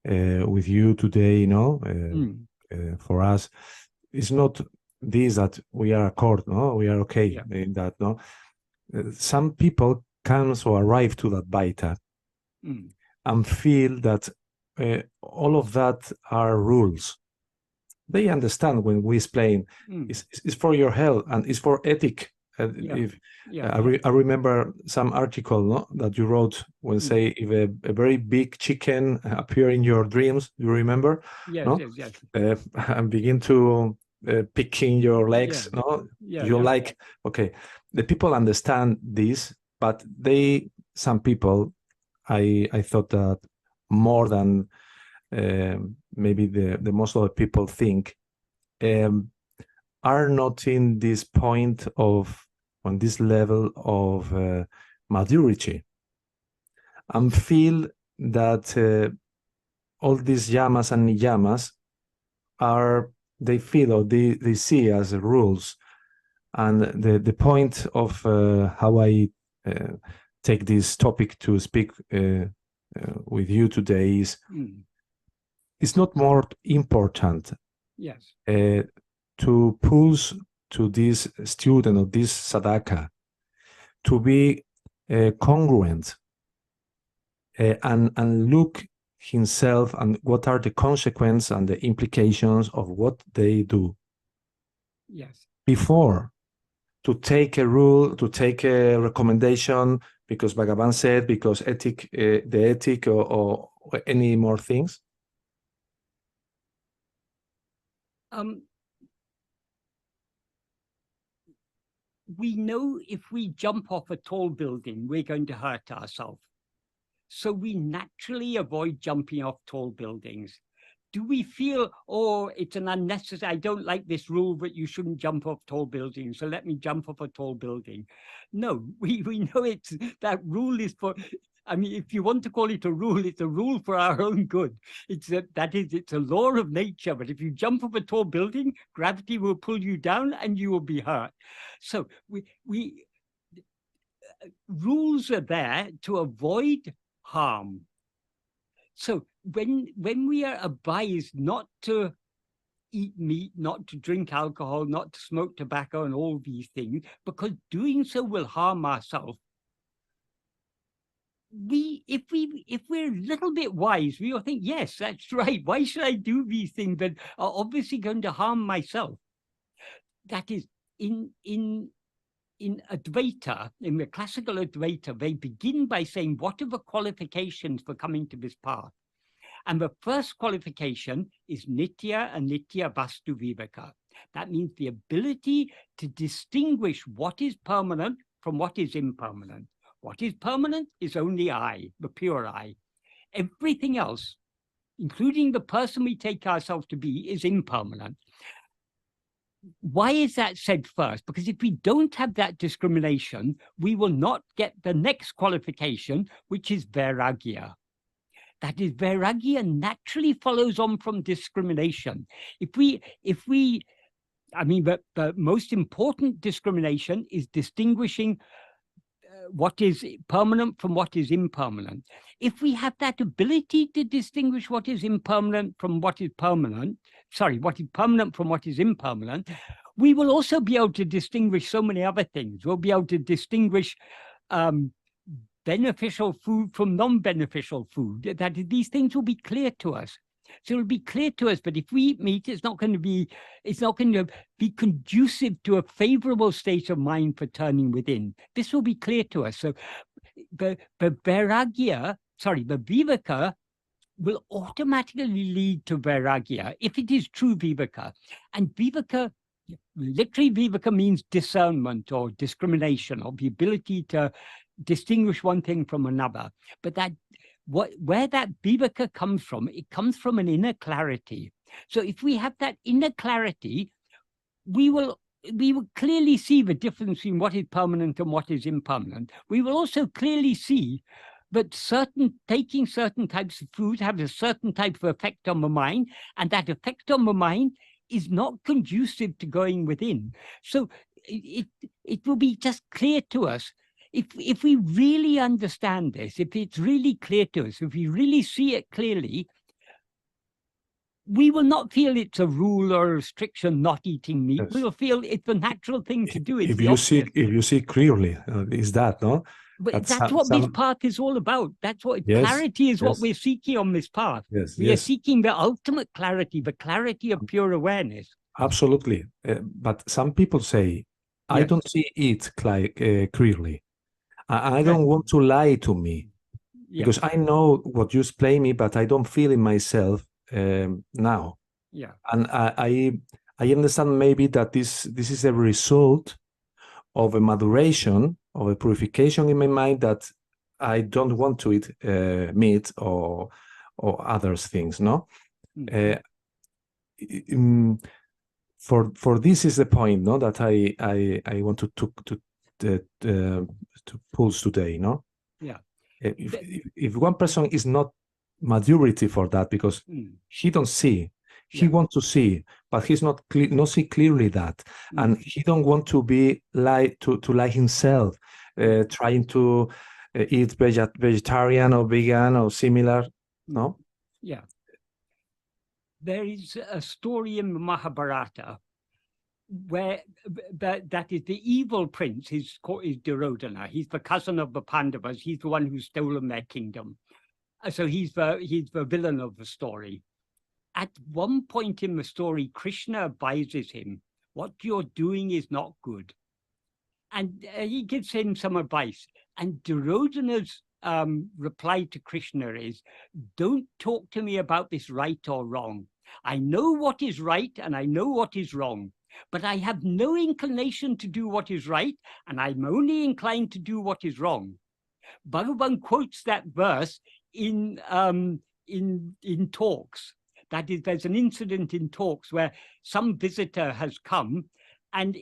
with you today, for us, is not this that we are accord, we are okay in that, some people can so arrive to that baita and feel that all of that are rules. They understand when we explain it's for your health and it's for ethic. I remember some article that you wrote when say if a very big chicken appear in your dreams, you remember?
Yes.
And begin to picking your legs, like, okay, the people understand this, but some people, I thought that more than maybe the most of the people think, are not in this point of, on this level of maturity, and feel that all these yamas and niyamas they feel or they see as rules. And the point of how I take this topic to speak with you today is it's not more important to pulse to this student or this sadhaka to be congruent and look himself and what are the consequences and the implications of what they do. Before to take a rule, to take a recommendation, because Bhagavan said, because the ethic or any more things.
We know if we jump off a tall building, we're going to hurt ourselves. So we naturally avoid jumping off tall buildings. Do we feel, oh, it's an unnecessary, I don't like this rule that you shouldn't jump off tall buildings, so let me jump off a tall building? No, we know that rule is for, I mean, if you want to call it a rule, it's a rule for our own good. It's a law of nature, but if you jump off a tall building, gravity will pull you down and you will be hurt. So rules are there to avoid harm. So when we are advised not to eat meat, not to drink alcohol, not to smoke tobacco, and all these things, because doing so will harm ourselves. If we're a little bit wise, we will think, yes, that's right. Why should I do these things that are obviously going to harm myself? That is, in Advaita, in the classical Advaita, they begin by saying, what are the qualifications for coming to this path? And the first qualification is nitya and nitya vastu viveka. That means the ability to distinguish what is permanent from what is impermanent. What is permanent is only I, the pure I. Everything else, including the person we take ourselves to be, is impermanent. Why is that said first? Because if we don't have that discrimination, we will not get the next qualification, which is vairagya. That is, vairagya naturally follows on from discrimination. I mean, the most important discrimination is distinguishing what is permanent from what is impermanent. If we have that ability to distinguish what is impermanent from what is permanent, what is permanent from what is impermanent, we will also be able to distinguish so many other things. We'll be able to distinguish beneficial food from non-beneficial food. That these things will be clear to us. So it'll be clear to us, but if we eat meat, it's not going to be conducive to a favorable state of mind for turning within. This will be clear to us. So the vairagya, the viveka, will automatically lead to vairagya if it is true viveka. And viveka, literally viveka means discernment or discrimination, or the ability to distinguish one thing from another. But where that viveka comes from, it comes from an inner clarity. So if we have that inner clarity, we will clearly see the difference between what is permanent and what is impermanent. We will also clearly see that taking certain types of food have a certain type of effect on the mind, and that effect on the mind is not conducive to going within. So it will be just clear to us. If we really understand this, if it's really clear to us, if we really see it clearly, we will not feel it's a rule or a restriction not eating meat.
Yes.
We will feel it's the natural thing to do.
If you see clearly, is that, no?
But that's what this path is all about. That's what clarity is. What we're seeking on this path. We are seeking the ultimate clarity, the clarity of pure awareness.
Absolutely. But some people say, I don't see it clearly. I don't want to lie to me, because I know what you explain me, but I don't feel in myself now.
Yeah.
And I understand maybe that this is a result of a maduration, of a purification in my mind, that I don't want to eat meat or other things, no?
Mm-hmm.
For this is the point, no, that I want to pulse today, no?
Yeah.
If one person is not maturity for that, because he don't see, he want to see, but he's not see clearly that, and he don't want to be like to like himself, trying to eat vegetarian or vegan or similar, no?
Yeah. There is a story in the Mahabharata where that is the evil prince is Duryodhana. He's the cousin of the Pandavas. He's the one who's stolen their kingdom. So he's the villain of the story. At one point in the story, Krishna advises him, what you're doing is not good. And he gives him some advice. And Duryodhana's reply to Krishna is, don't talk to me about this right or wrong. I know what is right and I know what is wrong, but I have no inclination to do what is right, and I'm only inclined to do what is wrong. Bhagavan quotes that verse in talks. That is, there's an incident in talks where some visitor has come and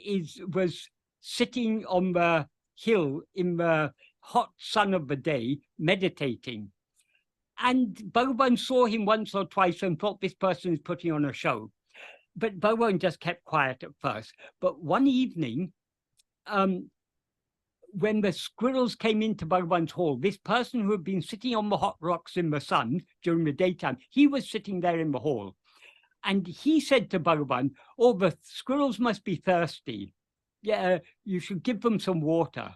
was sitting on the hill in the hot sun of the day, meditating. And Bhagavan saw him once or twice and thought this person is putting on a show. But Bhagavan just kept quiet at first. But one evening, when the squirrels came into Bhagavan's hall, this person who had been sitting on the hot rocks in the sun during the daytime, he was sitting there in the hall. And he said to Bhagavan, oh, the squirrels must be thirsty. Yeah, you should give them some water.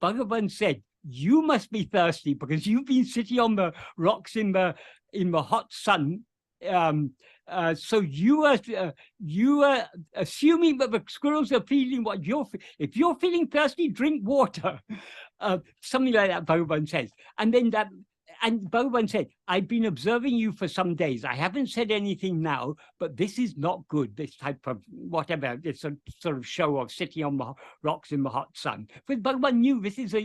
Bhagavan said, you must be thirsty because you've been sitting on the rocks in the hot sun. So you are assuming that the squirrels are feeling what if you're feeling thirsty, drink water. Something like that, Bhagavan says. And then and Bhagavan said, I've been observing you for some days. I haven't said anything now, but this is not good, this type of whatever, this sort of show of sitting on the rocks in the hot sun. But Bhagavan knew this is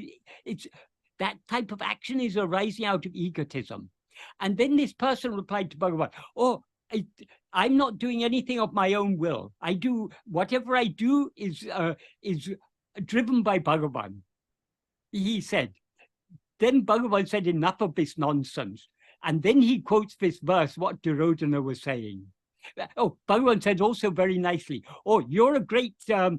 that type of action is arising out of egotism. And then this person replied to Bhagavan, oh, I'm not doing anything of my own will. Whatever I do is driven by Bhagavan. He said. Then Bhagavan said, enough of this nonsense. And then he quotes this verse, what 𝘷𝘢𝘪𝘳ā𝘨 was saying. Oh, Bhagavan said also very nicely, oh, you're a great, a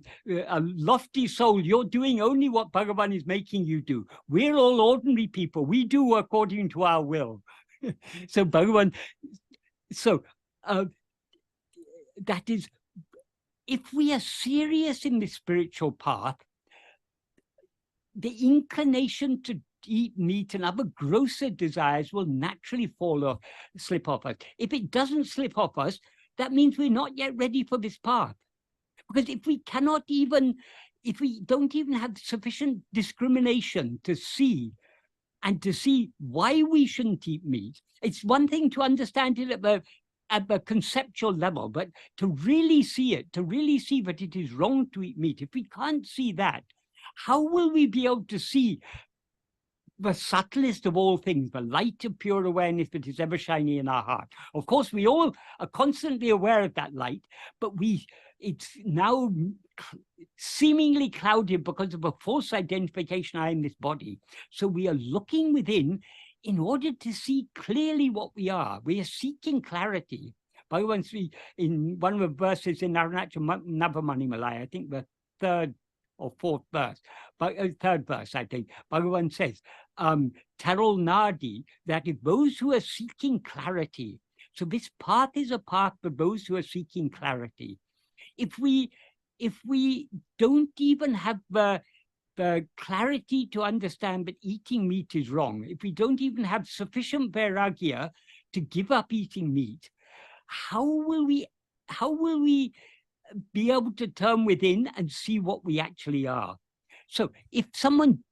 lofty soul. You're doing only what Bhagavan is making you do. We're all ordinary people. We do according to our will. So Bhagavan, that is, if we are serious in the spiritual path, the inclination to eat meat and other grosser desires will naturally slip off us. If it doesn't slip off us, that means we're not yet ready for this path. Because if we don't even have sufficient discrimination to see why we shouldn't eat meat, it's one thing to understand it at the conceptual level, but to really see that it is wrong to eat meat, if we can't see that, how will we be able to see the subtlest of all things, the light of pure awareness that is ever shining in our heart? Of course, we all are constantly aware of that light, but it's now seemingly clouded because of a false identification I am this body. So we are looking within in order to see clearly what we are. We are seeking clarity. Bhagavan Sri, in one of the verses in Navamanimalaya, I think the third or fourth verse, third verse, I think, Bhagavan says, Taral Nadi, that if those who are seeking clarity, so this path is a path for those who are seeking clarity. If we don't even have the clarity to understand that eating meat is wrong, if we don't even have sufficient vairagya to give up eating meat, how will we be able to turn within and see what we actually are? So if someone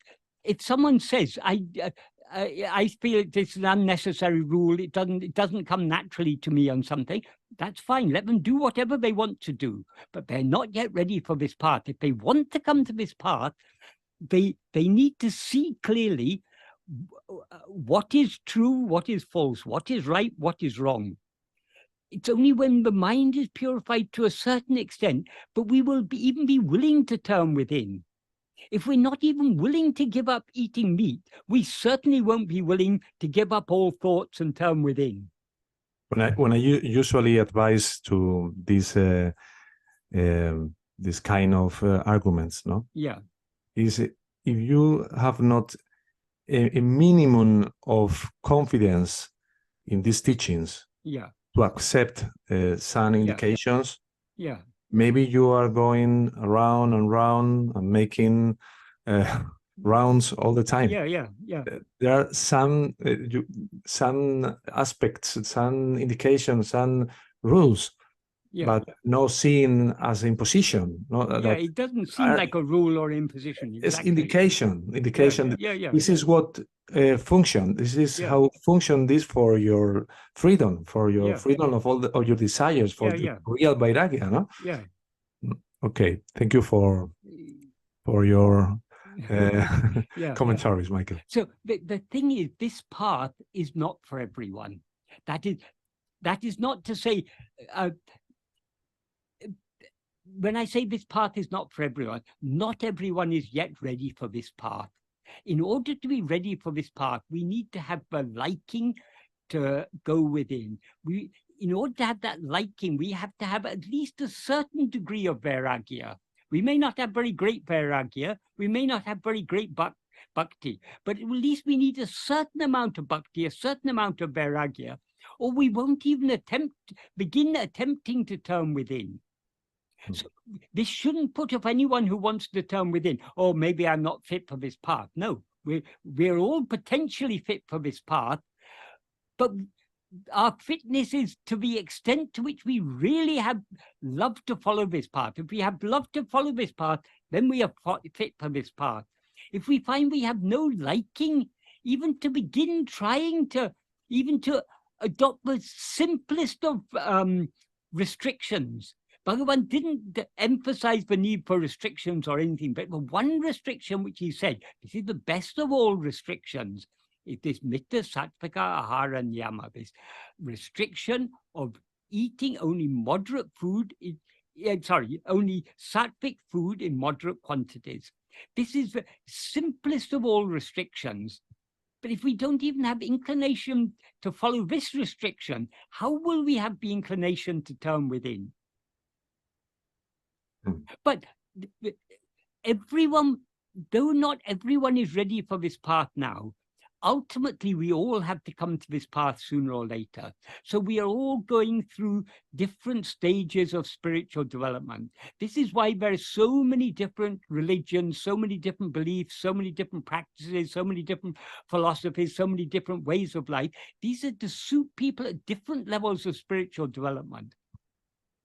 says, I feel it's an unnecessary rule, it doesn't come naturally to me on something, that's fine. Let them do whatever they want to do, but they're not yet ready for this path. If they want to come to this path, they need to see clearly what is true, what is false, what is right, what is wrong. It's only when the mind is purified to a certain extent, but we will even be willing to turn within. If we're not even willing to give up eating meat, we certainly won't be willing to give up all thoughts and turn within.
When I usually advise to this kind of arguments, no?
Yeah.
Is if you have not a minimum of confidence in these teachings,
yeah,
to accept some indications,
yeah,
maybe you are going around and round and making rounds all the time.
Yeah.
There are some aspects, some indications, some rules, but no seen as imposition. No,
it doesn't seem like a rule or imposition. Exactly.
It's indication.
Yeah.
This is what function. This is how function this for your freedom, freedom of all your desires, for the real vairagya. No.
Yeah.
Okay. Thank you for your commentaries, Michael.
So the thing is, this path is not for everyone. That is not to say. When I say this path is not for everyone, not everyone is yet ready for this path. In order to be ready for this path, we need to have the liking to go within. In order to have that liking, we have to have at least a certain degree of vairagya. We may not have very great vairagya, we may not have very great bhakti, but at least we need a certain amount of bhakti, a certain amount of vairagya, or we won't even begin attempting to turn within. So this shouldn't put off anyone who wants to turn within. Oh, maybe I'm not fit for this path. No, we're all potentially fit for this path, but our fitness is to the extent to which we really have love to follow this path. If we have love to follow this path, then we are fit for this path. If we find we have no liking, even to begin trying to, even to adopt the simplest of restrictions. Bhagavan didn't emphasize the need for restrictions or anything, but the one restriction which he said, this is the best of all restrictions, is this mitta sattvika ahara niyama, this restriction of eating only moderate food, only sattvic food in moderate quantities. This is the simplest of all restrictions. But if we don't even have inclination to follow this restriction, how will we have the inclination to turn within? But everyone, though not everyone is ready for this path now, ultimately we all have to come to this path sooner or later. So we are all going through different stages of spiritual development. This is why there are so many different religions, so many different beliefs, so many different practices, so many different philosophies, so many different ways of life. These are to suit people at different levels of spiritual development.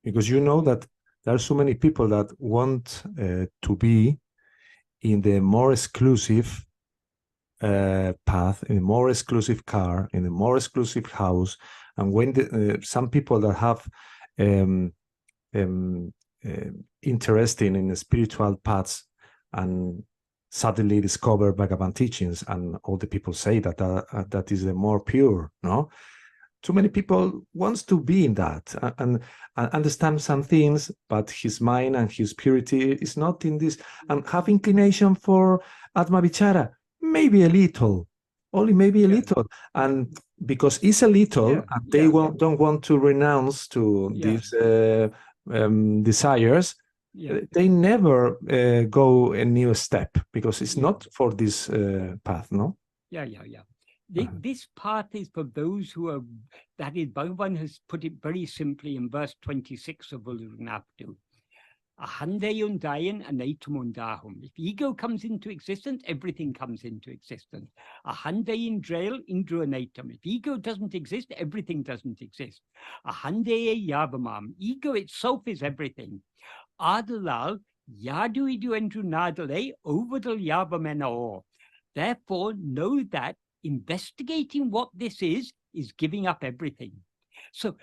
Because you know that there are so many people that want to be in the more exclusive path, in a more exclusive car, in a more exclusive house, and when some people that have interested in the spiritual paths and suddenly discover Bhagavan teachings, and all the people say that that is the more pure, no? Too many people wants to be in that and understand some things, but his mind and his purity is not in this, and have inclination for Atma-vichara, maybe a little, only maybe a little, and because it's a little, and they don't want to renounce to these desires, they never go a new step, because it's not for this path, no?
This path is for those who are, that is, Bhagavan has put it very simply in verse 26 of Ulunaptu. Ahandayundayan anaitumundahum. If ego comes into existence, everything comes into existence. Ahandayin indruanatum. If ego doesn't exist, everything doesn't exist. Ahandaye yavamam. Ego itself is everything. Adalal yadu idu endru nadale ovadal yavamenao. Therefore, know that investigating what this is giving up everything. So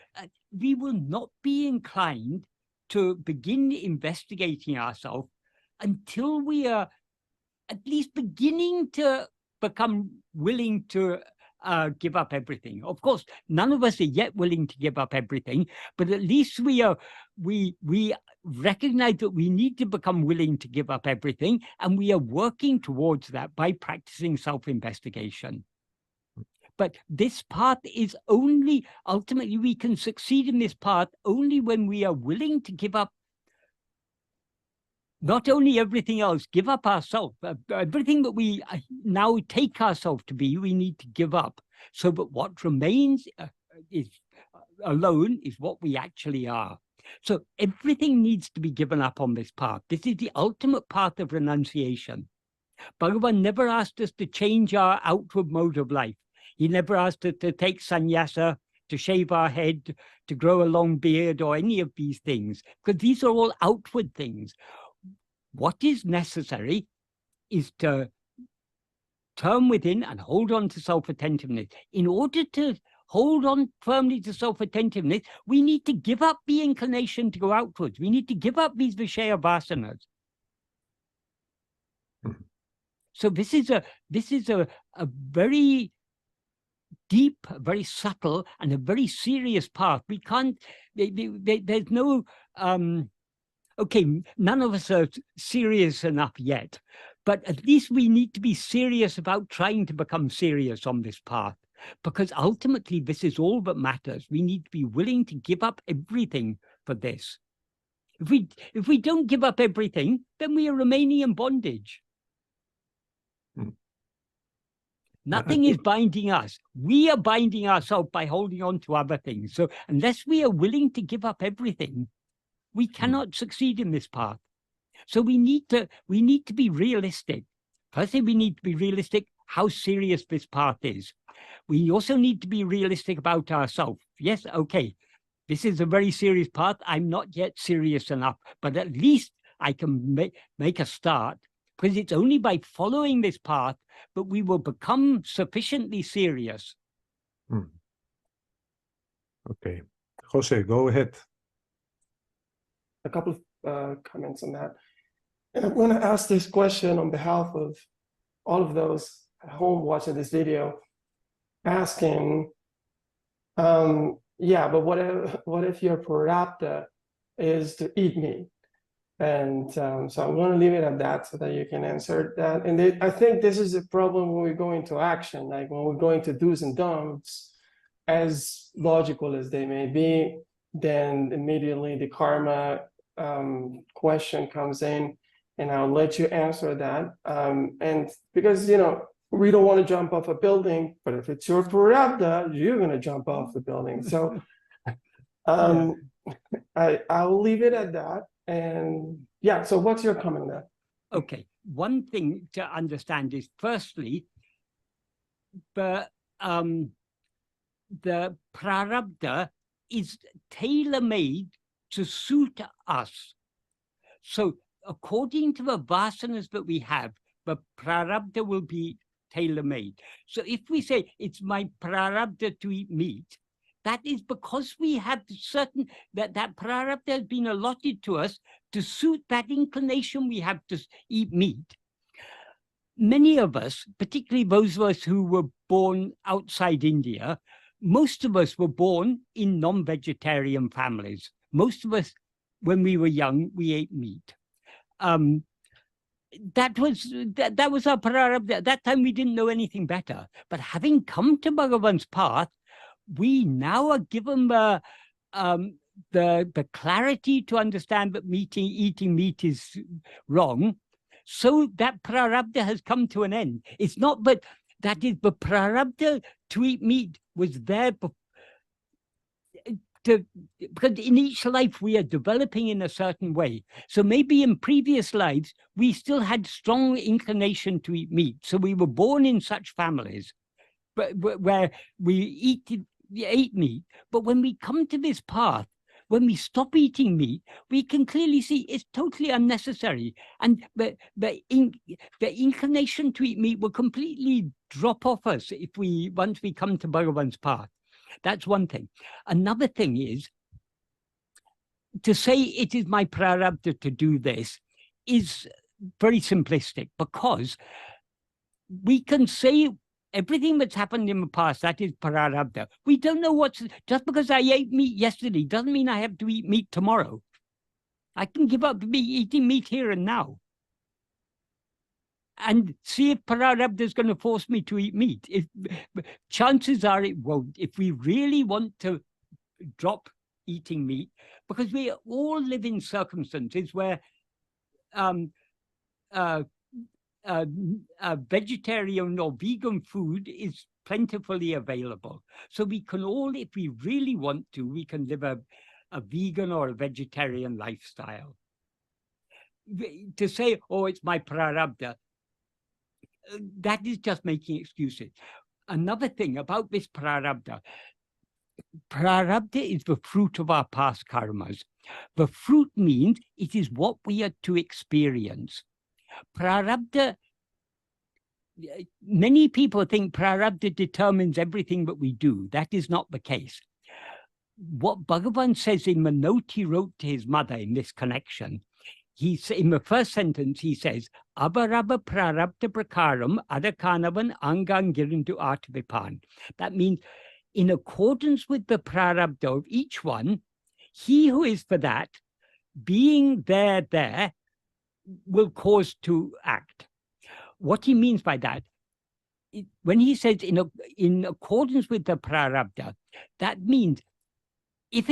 we will not be inclined to begin investigating ourselves until we are at least beginning to become willing to give up everything. Of course, none of us are yet willing to give up everything, but at least we recognize that we need to become willing to give up everything, and we are working towards that by practicing self-investigation. But this path is only, ultimately we can succeed in this path only when we are willing to give up not only everything else, give up ourselves. Everything that we now take ourselves to be, we need to give up. So that what remains alone is what we actually are. So everything needs to be given up on this path. This is the ultimate path of renunciation. Bhagavan never asked us to change our outward mode of life. He never asked us to take sannyasa, to shave our head, to grow a long beard, or any of these things, because these are all outward things. What is necessary is to turn within and hold on to self-attentiveness. In order to hold on firmly to self-attentiveness, we need to give up the inclination to go outwards. We need to give up these vishayavasanas. So this is a very deep, very subtle, and a very serious path. We can't, there's no, okay, none of us are serious enough yet, but at least we need to be serious about trying to become serious on this path, because ultimately this is all that matters. We need to be willing to give up everything for this. If we don't give up everything, then we are remaining in bondage. Nothing is binding us. We are binding ourselves by holding on to other things. So unless we are willing to give up everything, we cannot succeed in this path. So we need to be realistic. Firstly, we need to be realistic how serious this path is. We also need to be realistic about ourselves. Yes, okay, this is a very serious path. I'm not yet serious enough, but at least I can make a start, because it's only by following this path that we will become sufficiently serious.
Okay. Jose, go ahead.
A couple of comments on that. And I'm going to ask this question on behalf of all of those at home watching this video, asking, yeah, but what if your prarabdha is to eat meat? And so I'm going to leave it at that so that you can answer that. And I think this is a problem when we go into action, like when we're going to do's and don'ts, as logical as they may be, then immediately the karma question comes in, and I'll let you answer that. And because, you know, we don't want to jump off a building, but if it's your prarabdha, you're going to jump off the building. So I'll leave it at that. And yeah, so what's your comment there?
Okay, one thing to understand is, firstly, the prarabdha is tailor-made to suit us. So according to the vasanas that we have, the prarabdha will be tailor-made. So if we say it's my prarabdha to eat meat, that is because we have certain, that prarabdha has been allotted to us to suit that inclination we have to eat meat. Many of us, particularly those of us who were born outside India, most of us were born in non-vegetarian families. Most of us, when we were young, we ate meat. That was our prarabdha. At that time, we didn't know anything better. But having come to Bhagavan's path, we now are given the clarity to understand that eating meat is wrong. So that prarabdha has come to an end. It's not, but that is the prarabdha to eat meat was there because in each life we are developing in a certain way. So maybe in previous lives, we still had strong inclination to eat meat. So we were born in such families where we ate meat. But when we come to this path, when we stop eating meat, we can clearly see it's totally unnecessary. And the inclination to eat meat will completely drop off us once we come to Bhagavan's path. That's one thing. Another thing is, to say it is my prarabdha to do this is very simplistic, because we can say everything that's happened in the past, that is prarabdha. We don't know just because I ate meat yesterday doesn't mean I have to eat meat tomorrow. I can give up eating meat here and now, and see if prarabdha is going to force me to eat meat. Chances are it won't. If we really want to drop eating meat, because we all live in circumstances where vegetarian or vegan food is plentifully available. So we can all, if we really want to, we can live a vegan or a vegetarian lifestyle. To say, oh, it's my prarabdha, that is just making excuses. Another thing about this prarabdha is the fruit of our past karmas. The fruit means it is what we are to experience. Prarabdha, many people think prarabdha determines everything that we do. That is not the case. What Bhagavan says in the note he wrote to his mother in this connection, in the first sentence, he says, Avarabha prarabdha prakaram adakanavan angangirindu atvipan. That means, in accordance with the prarabdha of each one, he who is for that, being there, will cause to act. What he means by that, when he says in accordance with the prarabdha, that means if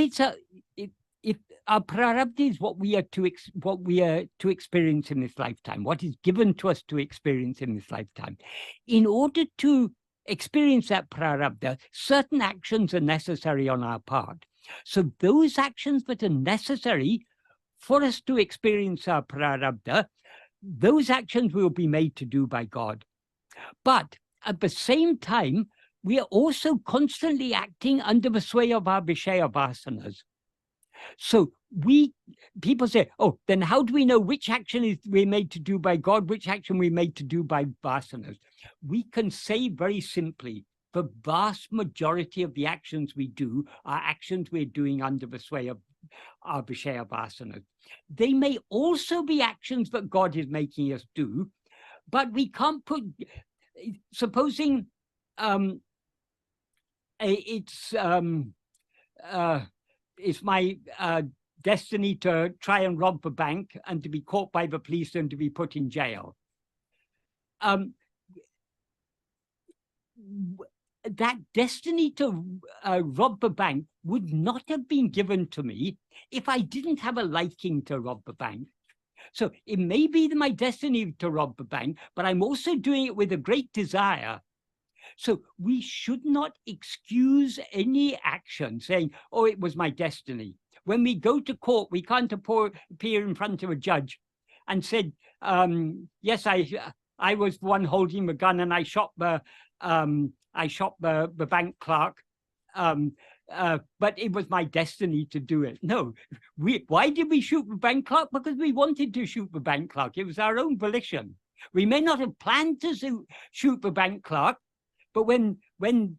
our prarabdha is what we are to experience in this lifetime, what is given to us to experience in this lifetime. In order to experience that prarabdha, certain actions are necessary on our part. So those actions that are necessary for us to experience our prarabdha, those actions will be made to do by God. But at the same time, we are also constantly acting under the sway of our vishayavasanas. So people say, oh, then how do we know which action we're made to do by God, which action we're made to do by vasanas? We can say very simply, the vast majority of the actions we do are actions we're doing under the sway of our vishayavasanas. They may also be actions that God is making us do, but we can't put, supposing it's my destiny to try and rob the bank and to be caught by the police and to be put in jail. That destiny to rob the bank would not have been given to me if I didn't have a liking to rob the bank. So it may be my destiny to rob the bank, but I'm also doing it with a great desire. So we should not excuse any action saying, oh, it was my destiny. When we go to court, we can't appear in front of a judge and said, yes, I was the one holding the gun and I shot the bank clerk, but it was my destiny to do it. No, why did we shoot the bank clerk? Because we wanted to shoot the bank clerk. It was our own volition. We may not have planned to shoot the bank clerk, but when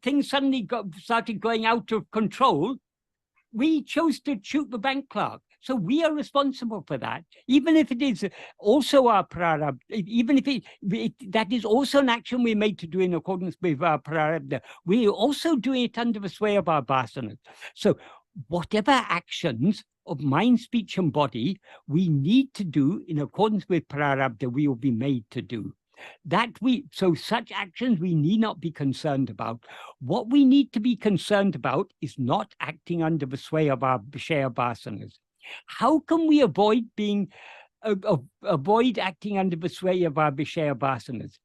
things suddenly started going out of control, we chose to shoot the bank clerk. So we are responsible for that, even if it is also our prarabdha, even if that is also an action we're made to do in accordance with our prarabdha. We are also doing it under the sway of our vasanas. So whatever actions of mind, speech, and body we need to do in accordance with prarabdha, we will be made to do. So such actions we need not be concerned about. What we need to be concerned about is not acting under the sway of our vishayavasanas. How can we avoid acting under the sway of our vishayavasanas?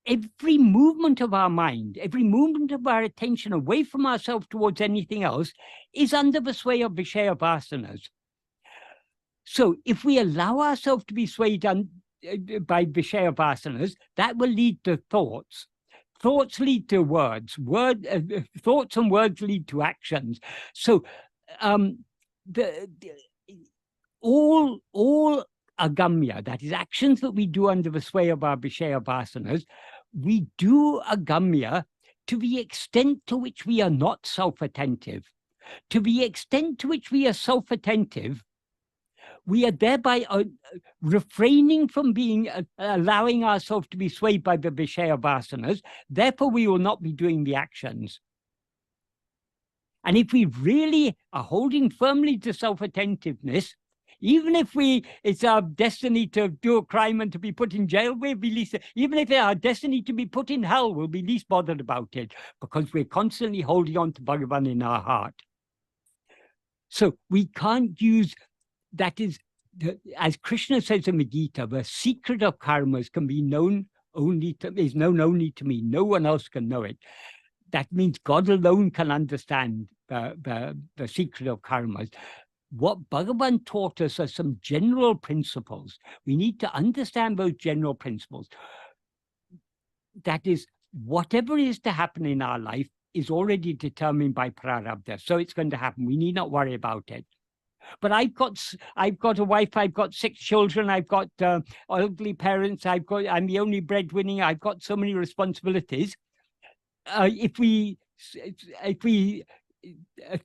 Every movement of our mind, every movement of our attention away from ourselves towards anything else is under the sway of vishayavasanas. So if we allow ourselves to be swayed by vishayavasanas, that will lead to thoughts. Thoughts lead to words. Thoughts and words lead to actions. So all agamya, that is actions that we do under the sway of our vishayavasanas, we do agamya to the extent to which we are not self-attentive. To the extent to which we are self-attentive, we are thereby refraining from allowing ourselves to be swayed by the vishayavasanas. Therefore, we will not be doing the actions. And if we really are holding firmly to self-attentiveness, even if it's our destiny to do a crime and to be put in jail, we'll be least, even if it's our destiny to be put in hell, we'll be least bothered about it, because we're constantly holding on to Bhagavan in our heart. So we can't use, that is, as Krishna says in the Gita, the secret of karmas can be known is known only to me. No one else can know it. That means God alone can understand the secret of karmas. What Bhagavan taught us are some general principles. We need to understand those general principles. That is, whatever is to happen in our life is already determined by prarabdha. So it's going to happen. We need not worry about it. But I've got a wife, I've got 6 children, I've got elderly parents, I'm the only breadwinner, I've got so many responsibilities. If we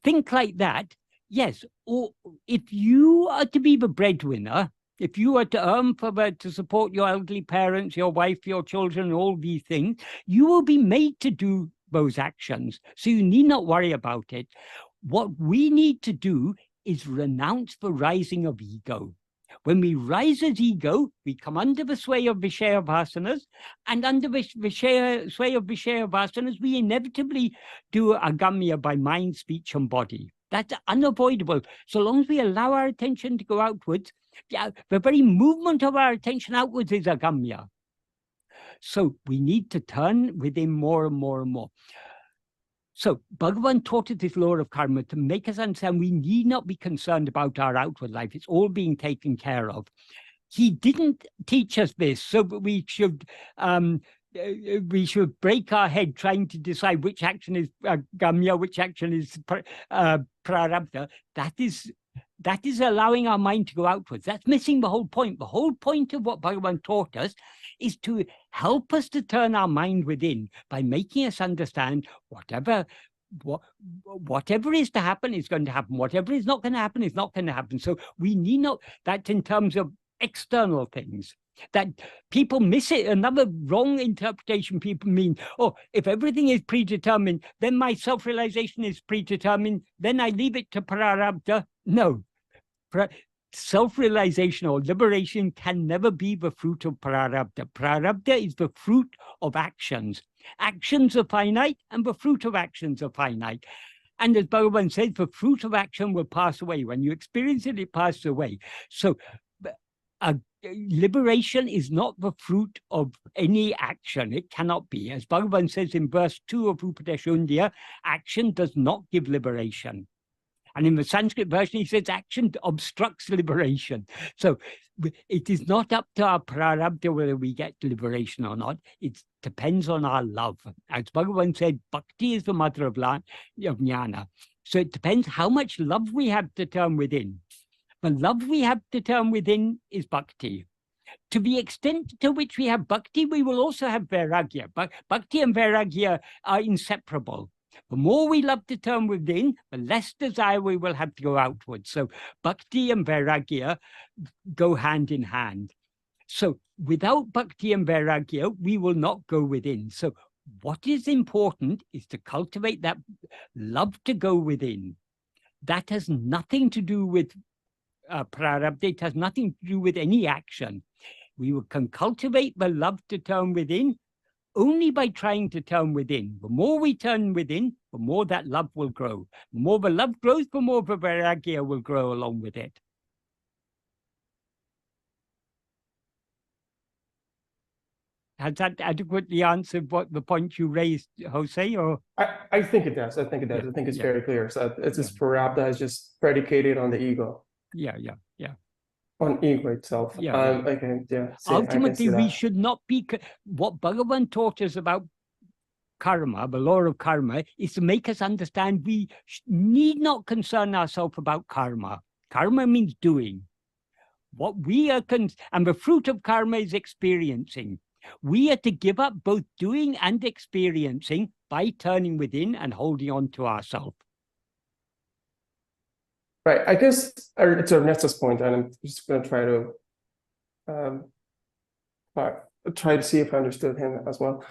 think like that, yes, or if you are to be the breadwinner, if you are to earn to support your elderly parents, your wife, your children, all these things, you will be made to do those actions. So you need not worry about it. What we need to do is renounce the rising of ego. When we rise as ego, we come under the sway of vishayavasanas, and under the sway of vishayavasanas, we inevitably do agamya by mind, speech, and body. That's unavoidable. So long as we allow our attention to go outwards, the very movement of our attention outwards is agamya. So we need to turn within more and more and more. So Bhagavan taught us this law of karma to make us understand we need not be concerned about our outward life. It's all being taken care of. He didn't teach us this so that we should break our head trying to decide which action is gamya, which action is prarabdha. That is allowing our mind to go outwards. That's missing the whole point. The whole point of what Bhagavan taught us is to help us to turn our mind within by making us understand whatever is to happen is going to happen. Whatever is not going to happen is not going to happen. So we need not, that's in terms of external things. That people miss it. Another wrong interpretation people mean, oh, if everything is predetermined, then my self-realization is predetermined, then I leave it to prarabdha. No. Self-realization or liberation can never be the fruit of prarabdha. Prarabdha is the fruit of actions. Actions are finite and the fruit of actions are finite. And as Bhagavan says, the fruit of action will pass away. When you experience it, it passes away. So liberation is not the fruit of any action. It cannot be. As Bhagavan says in verse 2 of Upadeshundya, action does not give liberation. And in the Sanskrit version, he says action obstructs liberation. So it is not up to our prarabdha whether we get liberation or not. It depends on our love. As Bhagavan said, Bhakti is the mother of jnana. So it depends how much love we have to turn within. The love we have to turn within is Bhakti. To the extent to which we have Bhakti, we will also have vairagya. But Bhakti and vairagya are inseparable. The more we love to turn within, the less desire we will have to go outwards. So Bhakti and vairagya go hand in hand. So without Bhakti and vairagya, we will not go within. So what is important is to cultivate that love to go within. That has nothing to do with prarabdha. It has nothing to do with any action. We can cultivate the love to turn within only by trying to turn within. The more we turn within, the more that love will grow. The more the love grows, the more the vairagya will grow along with it. Has that adequately answered what the point you raised, Jose? Or
I think it does. I think it does.
Yeah,
I think it's
yeah.
very clear. So it's just prarabdha is just predicated on the ego.
Yeah.
On ego itself.
Yeah.
Okay, yeah.
Ultimately, we should not be. What Bhagavan taught us about karma, the law of karma, is to make us understand we need not concern ourselves about karma. Karma means doing. What we are, and the fruit of karma is experiencing. We are to give up both doing and experiencing by turning within and holding on to ourselves.
Right. I guess it's Ernesto's point, and I'm just going to try to see if I understood him as well.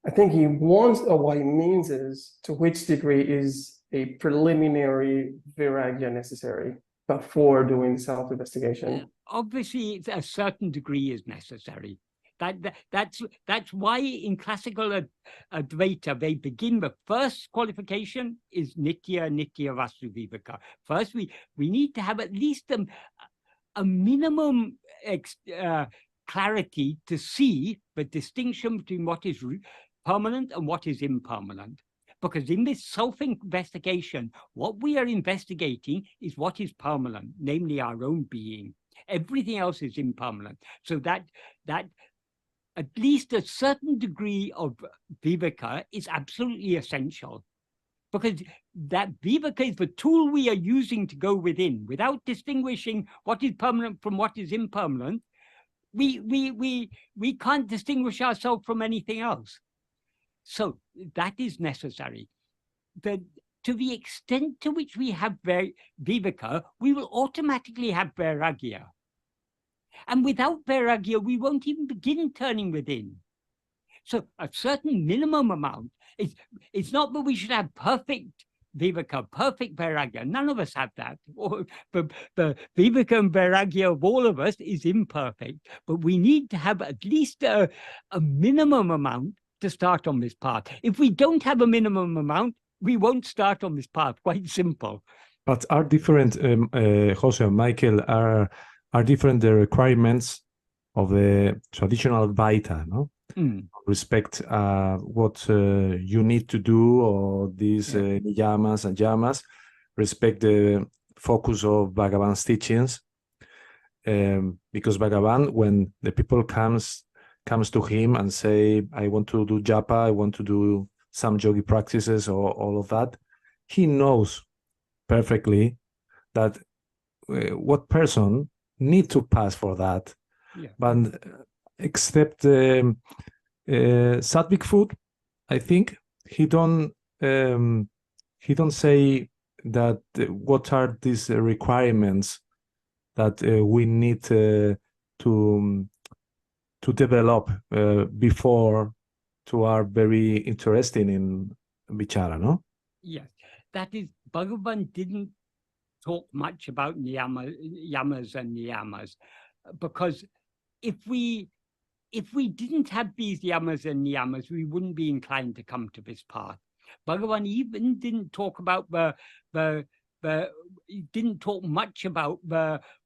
I think he wants, or what he means is, to which degree is a preliminary vairagya necessary before doing self-investigation?
Obviously, a certain degree is necessary. That's why in classical Advaita, they begin, the first qualification is nitya vastu viveka. First, we need to have at least a minimum clarity to see the distinction between what is permanent and what is impermanent. Because in this self-investigation, what we are investigating is what is permanent, namely our own being. Everything else is impermanent. So that at least a certain degree of viveka is absolutely essential, because that viveka is the tool we are using to go within. Without distinguishing what is permanent from what is impermanent, we can't distinguish ourselves from anything else. So that is necessary. To the extent to which we have viveka, we will automatically have vairagya. And without vairagya, we won't even begin turning within. So a certain minimum amount, it's not that we should have perfect viveka, perfect vairagya. None of us have that. The viveka and vairagya of all of us is imperfect, but we need to have at least a minimum amount to start on this path. If we don't have a minimum amount, we won't start on this path. Quite simple.
But are different, Jose and Michael, are different the requirements of the traditional Advaita, no? respect what you need to do, or these niyamas and yamas, respect the focus of Bhagavan's teachings. Because Bhagavan, when the people comes to him and say, I want to do japa, I want to do some yogi practices or all of that, he knows perfectly that what person need to pass for that. But except sattvic food, I think he don't say that what are these requirements that we need to develop before to are very interesting in vichara, no?
Yes, that is, Bhagavan didn't talk much about yamas and niyamas, because if we didn't have these yamas and niyamas, we wouldn't be inclined to come to this path. Bhagavan even didn't talk about he didn't talk much about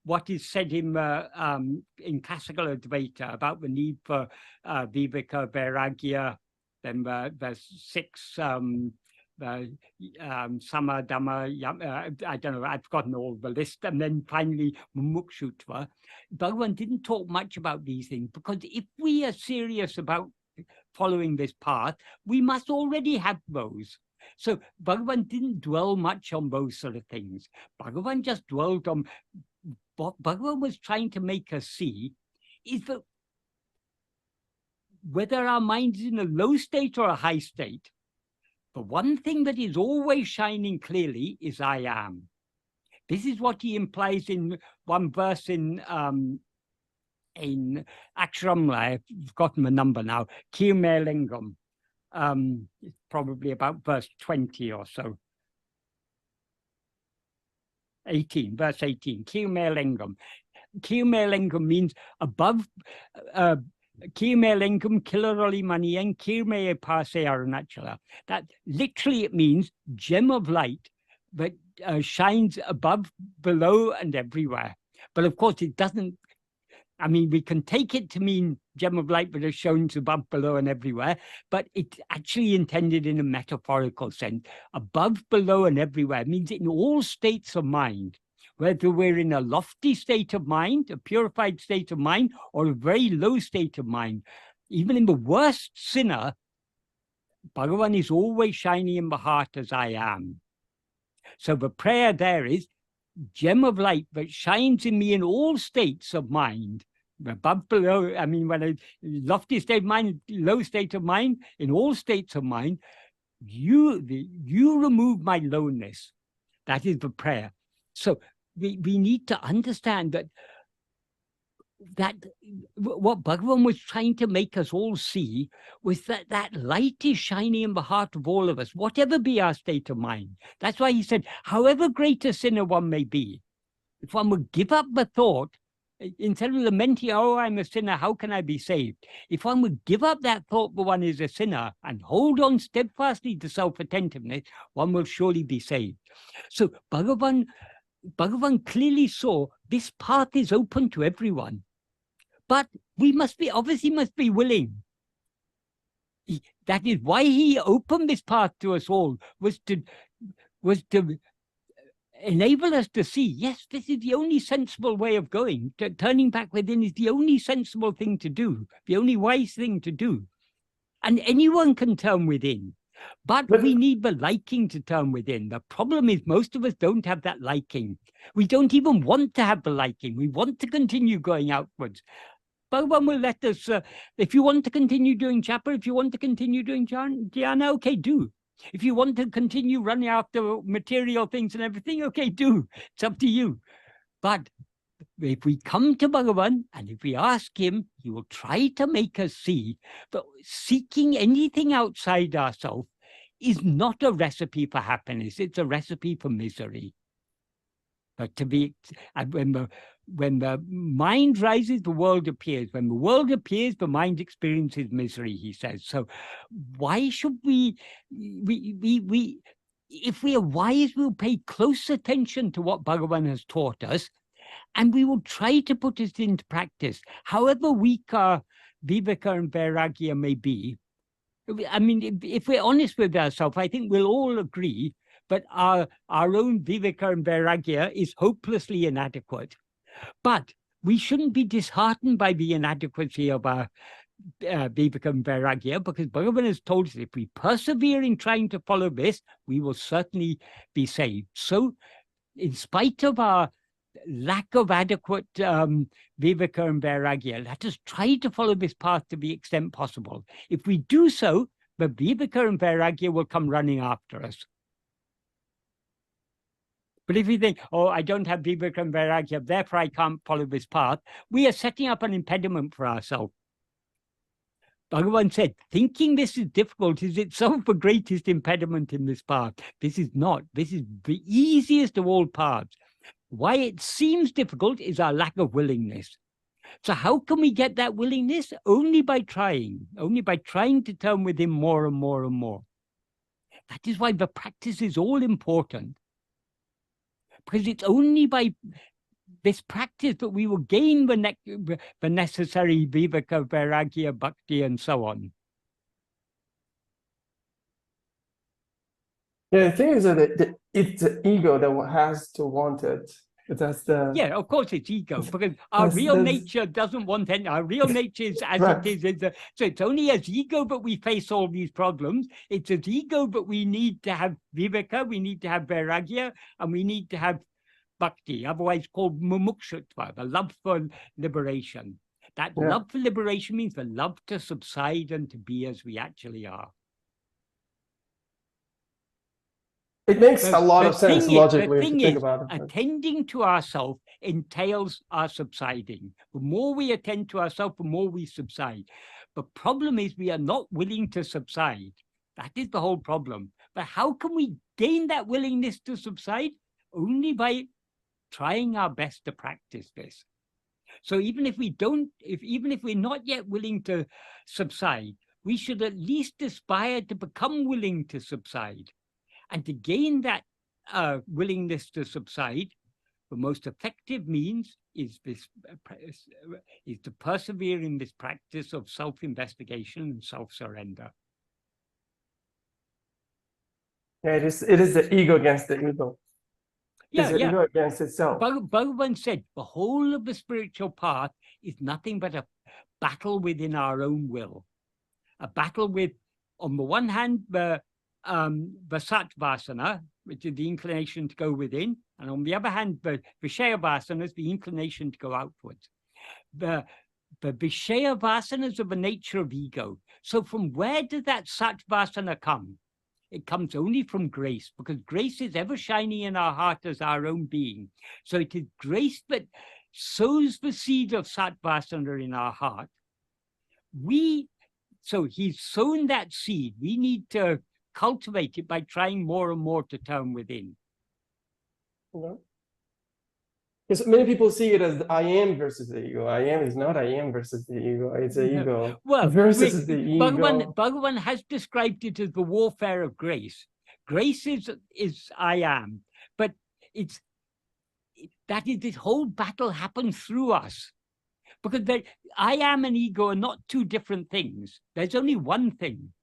what is said in classical Advaita about the need for viveka, vairagya, then the six sama, dhamma, I don't know, I've forgotten all the list, and then finally mumukshutva. Bhagavan didn't talk much about these things, because if we are serious about following this path, we must already have those. So Bhagavan didn't dwell much on those sort of things. Bhagavan just dwelled on what Bhagavan was trying to make us see is that whether our mind is in a low state or a high state, the one thing that is always shining clearly is I am. This is what he implies in one verse in Aksharamla, I've forgotten the number now, Kirme Lingam. It's probably about verse 20 or so. 18, verse 18, Kirme Lingam. Kirme Lingam means above, Kirme Lingam Kilaroli Maniyen Kirme Pase Arunachala. That literally it means gem of light that shines above, below, and everywhere. But of course it doesn't, I mean, we can take it to mean gem of light that is shown above, below, and everywhere, but it's actually intended in a metaphorical sense. Above, below, and everywhere means in all states of mind, whether we're in a lofty state of mind, a purified state of mind, or a very low state of mind. Even in the worst sinner, Bhagavan is always shining in the heart as I am. So the prayer there is, gem of light that shines in me in all states of mind, above, below, I mean, when a lofty state of mind, low state of mind, in all states of mind, you remove my lowness. That is the prayer. So we need to understand that what Bhagavan was trying to make us all see was that light is shining in the heart of all of us, whatever be our state of mind. That's why he said, however great a sinner one may be, if one would give up the thought, instead of lamenting, oh, I'm a sinner, how can I be saved? If one would give up that thought that one is a sinner and hold on steadfastly to self-attentiveness, one will surely be saved. So Bhagavan clearly saw this path is open to everyone. But we obviously must be willing. That is why he opened this path to us all, was to enable us to see, yes, this is the only sensible way of going. Turning back within is the only sensible thing to do, the only wise thing to do. And anyone can turn within. But we need the liking to turn within. The problem is most of us don't have that liking. We don't even want to have the liking. We want to continue going outwards. Bhagavan will let us, if you want to continue doing japa, if you want to continue doing dhyana, okay, do. If you want to continue running after material things and everything, okay, do. It's up to you. But if we come to Bhagavan and if we ask him, he will try to make us see that seeking anything outside ourselves is not a recipe for happiness. It's a recipe for misery. But when the mind rises, the world appears. When the world appears, the mind experiences misery, he says. So why should we if we are wise, we'll pay close attention to what Bhagavan has taught us, and we will try to put it into practice. However weak our viveka and vairagya may be, I mean, if we're honest with ourselves, I think we'll all agree, but our own viveka and vairagya is hopelessly inadequate. But we shouldn't be disheartened by the inadequacy of our viveka and vairagya, because Bhagavan has told us if we persevere in trying to follow this, we will certainly be saved. So, in spite of our lack of adequate viveka and vairagya, let us try to follow this path to the extent possible. If we do so, the viveka and vairagya will come running after us. But if you think, oh, I don't have viveka and vairagya, therefore I can't follow this path, we are setting up an impediment for ourselves. Bhagavan said, thinking this is difficult is itself the greatest impediment in this path. This is not. This is the easiest of all paths. Why it seems difficult is our lack of willingness. So how can we get that willingness? Only by trying to turn within more and more and more. That is why the practice is all important. Because it's only by this practice that we will gain the necessary viveka, vairagya, bhakti, and so on.
Yeah, the thing is that it's the ego that has to want it. That's the
Yeah, of course it's ego, because our real nature doesn't want any. Our real nature is as
Right.
it is. So it's only as ego that we face all these problems. It's as ego that we need to have viveka, we need to have vairagya, and we need to have bhakti, otherwise called mumukshutva, the love for liberation. That love for liberation means the love to subside and to be as we actually are.
It makes a lot of sense logically if you think about it.
Attending to ourselves entails our subsiding. The more we attend to ourselves, the more we subside. The problem is we are not willing to subside. That is the whole problem. But how can we gain that willingness to subside? Only by trying our best to practice this. So even if we're not yet willing to subside, we should at least aspire to become willing to subside. And to gain that willingness to subside, the most effective means is to persevere in this practice of self-investigation and self-surrender.
Yeah, it is the ego against the ego. It's the ego against itself.
Bhagavan said the whole of the spiritual path is nothing but a battle within our own will. A battle with, on the one hand, the sattvasana, which is the inclination to go within, and on the other hand, the vishayavasanas, the inclination to go outwards. The vishayavasanas are the nature of ego. So from where does that sattvasana come? It comes only from grace, because grace is ever shining in our heart as our own being. So it is grace that sows the seed of sattvasana in our heart. So he's sown that seed. We need to cultivate it by trying more and more to turn within.
Because many people see it as I am versus the ego. I am is not I am versus the ego. It's the ego versus the ego.
Bhagavan has described it as the warfare of grace. Grace is I am, but that is this whole battle happens through us. Because I am and ego are not two different things. There's only one thing.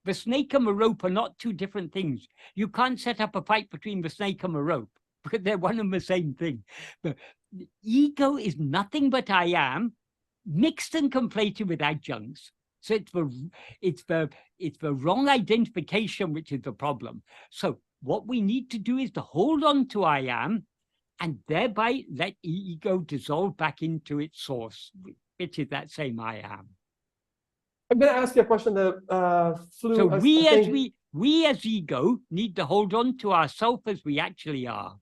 The snake and the rope are not two different things. You can't set up a fight between the snake and the rope, because they're one and the same thing. The ego is nothing but I am, mixed and conflated with adjuncts. So it's the wrong identification which is the problem. So what we need to do is to hold on to I am, and thereby let ego dissolve back into its source, which is that same I am.
I'm going to ask you a question that flew.
So we as ego need to hold on to ourselves as we actually are.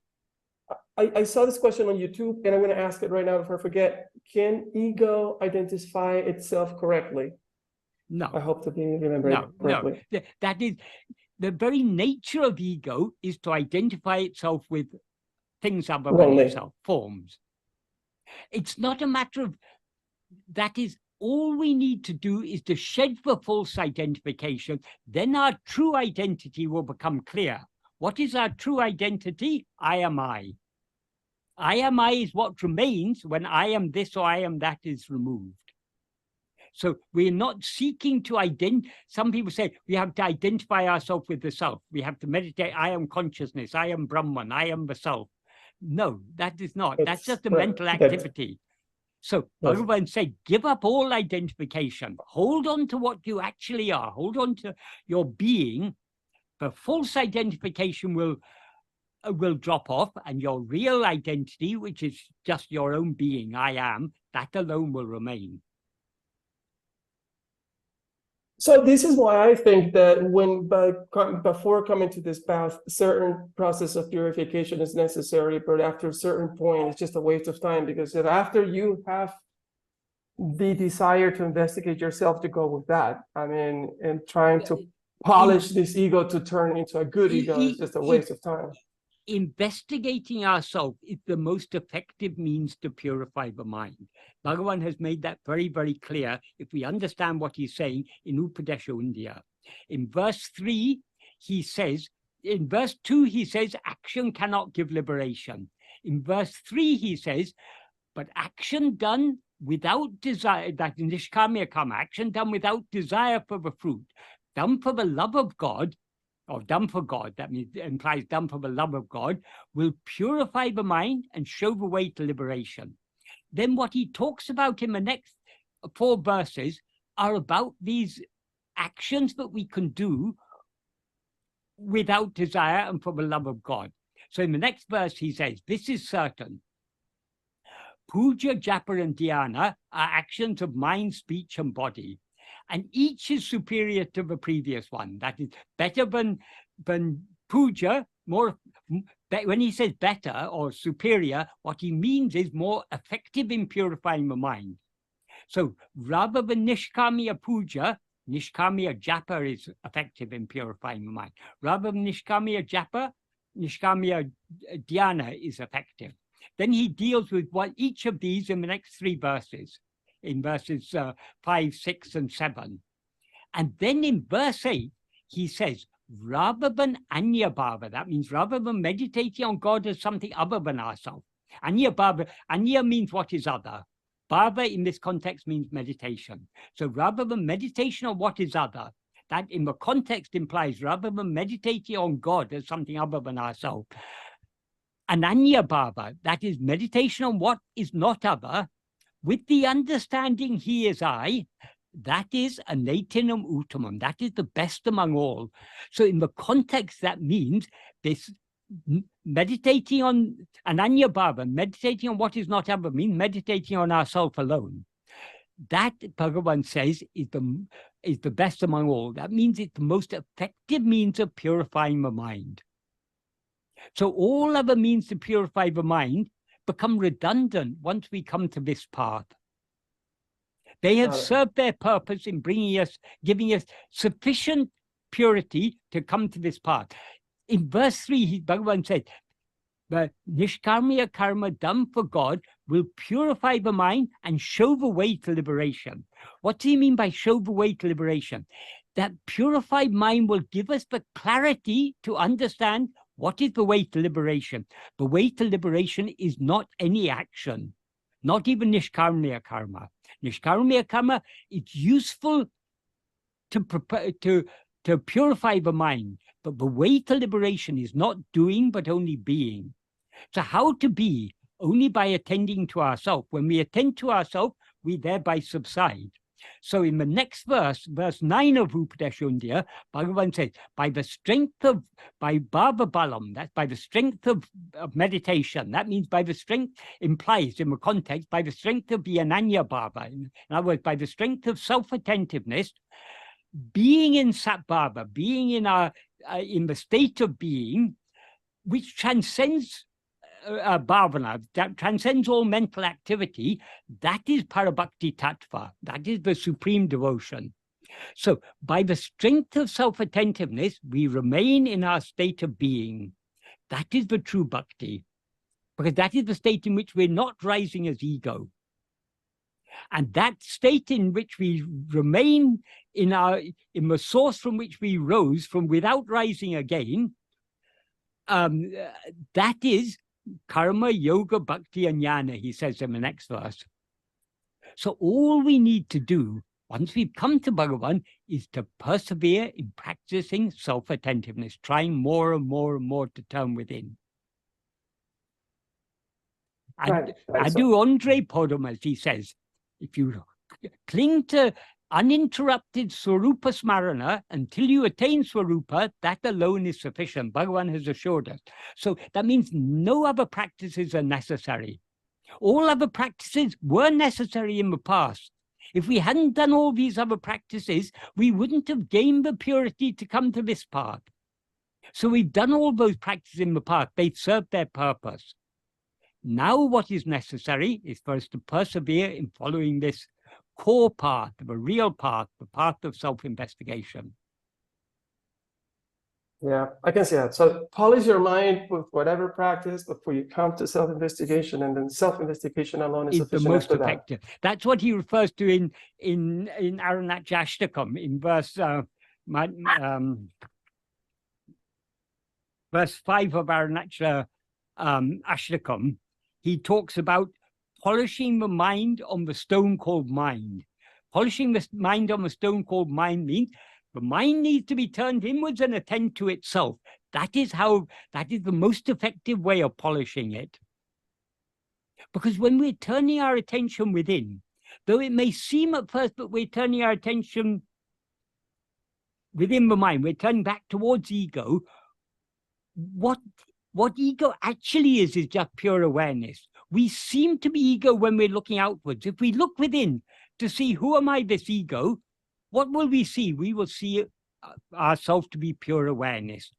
I saw this question on YouTube, and I'm going to ask it right now before I forget. Can ego identify itself correctly?
No.
I hope to be remembered correctly.
No. That is, the very nature of ego is to identify itself with things other than itself, forms. It's not a matter of, that is, all we need to do is to shed the false identification. Then our true identity will become clear. What is our true identity? I am I. I am I is what remains when I am this or I am that is removed. So we're not seeking to identify. Some people say we have to identify ourselves with the self. We have to meditate. I am consciousness. I am Brahman. I am the self. No, that is not. That's just a mental activity. So Bhagavan said, give up all identification. Hold on to what you actually are. Hold on to your being. The false identification will drop off, and your real identity, which is just your own being, I am, that alone will remain.
So this is why I think that before coming to this path, certain process of purification is necessary, but after a certain point, it's just a waste of time, because if after you have the desire to investigate yourself, to go with that, I mean, and trying to polish this ego to turn into a good ego is just a waste of time.
Investigating ourselves is the most effective means to purify the mind. Bhagavan has made that very, very clear if we understand what he's saying in 𝘷𝘪ṣ𝘢𝘺𝘢-𝘷𝘢𝘪. In verse 3, he says, in verse 2, he says, action cannot give liberation. In verse 3, he says, but action done without desire, that nishkamya karma, action done without desire for the fruit, done for the love of God, or done for God, that means implies done for the love of God, will purify the mind and show the way to liberation. Then what he talks about in the next 4 verses are about these actions that we can do without desire and for the love of God. So in the next verse, he says, this is certain. Puja, japa, and dhyana are actions of mind, speech, and body. And each is superior to the previous one. That is better than puja, more. When he says better or superior, what he means is more effective in purifying the mind. So rather than nishkamya puja, nishkamya japa is effective in purifying the mind. Rather than nishkamya japa, nishkamya dhyana is effective. Then he deals with each of these in the next 3 verses. In verses 5, 6, and 7. And then in verse 8, he says, rather than anya bhava, that means rather than meditating on God as something other than ourselves. Anya bhava, anya means what is other. Bhava in this context means meditation. So rather than meditation on what is other, that in the context implies rather than meditating on God as something other than ourselves. Ananya bhava, that is meditation on what is not other, with the understanding he is I, that is anatinam uttamam, that is the best among all. So in the context, that means this meditating on ananya bhava, meditating on what is not other, means meditating on ourself alone. That, Bhagavan says, is the best among all. That means it's the most effective means of purifying the mind. So all other means to purify the mind become redundant once we come to this path. They have served their purpose in giving us sufficient purity to come to this path. In verse 3, Bhagavan said, the nishkamya karma done for God will purify the mind and show the way to liberation. What do you mean by show the way to liberation? That purified mind will give us the clarity to understand what is the way to liberation. The way to liberation is not any action, not even nishkamya karma. Nishkamya karma, it's useful to purify the mind, but the way to liberation is not doing, but only being. So how to be? Only by attending to ourselves. When we attend to ourselves, we thereby subside. So in the next verse, verse 9 of 𝘷𝘪ṣ𝘢𝘺𝘢-𝘷𝘢𝘪, Bhagavan says, by bhava balam, that's by the strength of meditation. That means by the strength, implies in the context, by the strength of the ananya bhava. In other words, by the strength of self-attentiveness, being in sat-bhava, being in the state of being, which transcends bhavana, that transcends all mental activity, that is parabhakti tattva, that is the supreme devotion. So by the strength of self-attentiveness, we remain in our state of being. That is the true bhakti, because that is the state in which we're not rising as ego. And that state in which we remain in the source from which we rose, from without rising again, that is karma, yoga, bhakti, and jnana, he says in the next verse. So all we need to do, once we've come to Bhagavan, is to persevere in practicing self-attentiveness, trying more and more and more to turn within.
Right.
𝘷𝘢𝘪𝘳 podam, as he says, if you cling to uninterrupted Swarupa Smarana until you attain Swarupa, that alone is sufficient. Bhagavan has assured us. So that means no other practices are necessary. All other practices were necessary in the past. If we hadn't done all these other practices, we wouldn't have gained the purity to come to this path. So we've done all those practices in the past. They've served their purpose. Now what is necessary is for us to persevere in following this core path, the real path, the path of self-investigation.
Yeah, I can see that. So polish your mind with whatever practice before you come to self-investigation, and then self-investigation alone is
The
sufficient
most
after
effective. That's what he refers to in 𝘷𝘢𝘪𝘳𝘢 in verse 5 of 𝘷𝘢𝘪𝘳𝘢. He talks about polishing the mind on the stone called mind. Polishing the mind on the stone called mind means the mind needs to be turned inwards and attend to itself. That is the most effective way of polishing it. Because when we're turning our attention within, though it may seem at first that we're turning our attention within the mind, we're turning back towards ego, what ego actually is just pure awareness. We seem to be ego when we're looking outwards. If we look within to see who am I, this ego, what will we see? We will see ourselves to be pure awareness.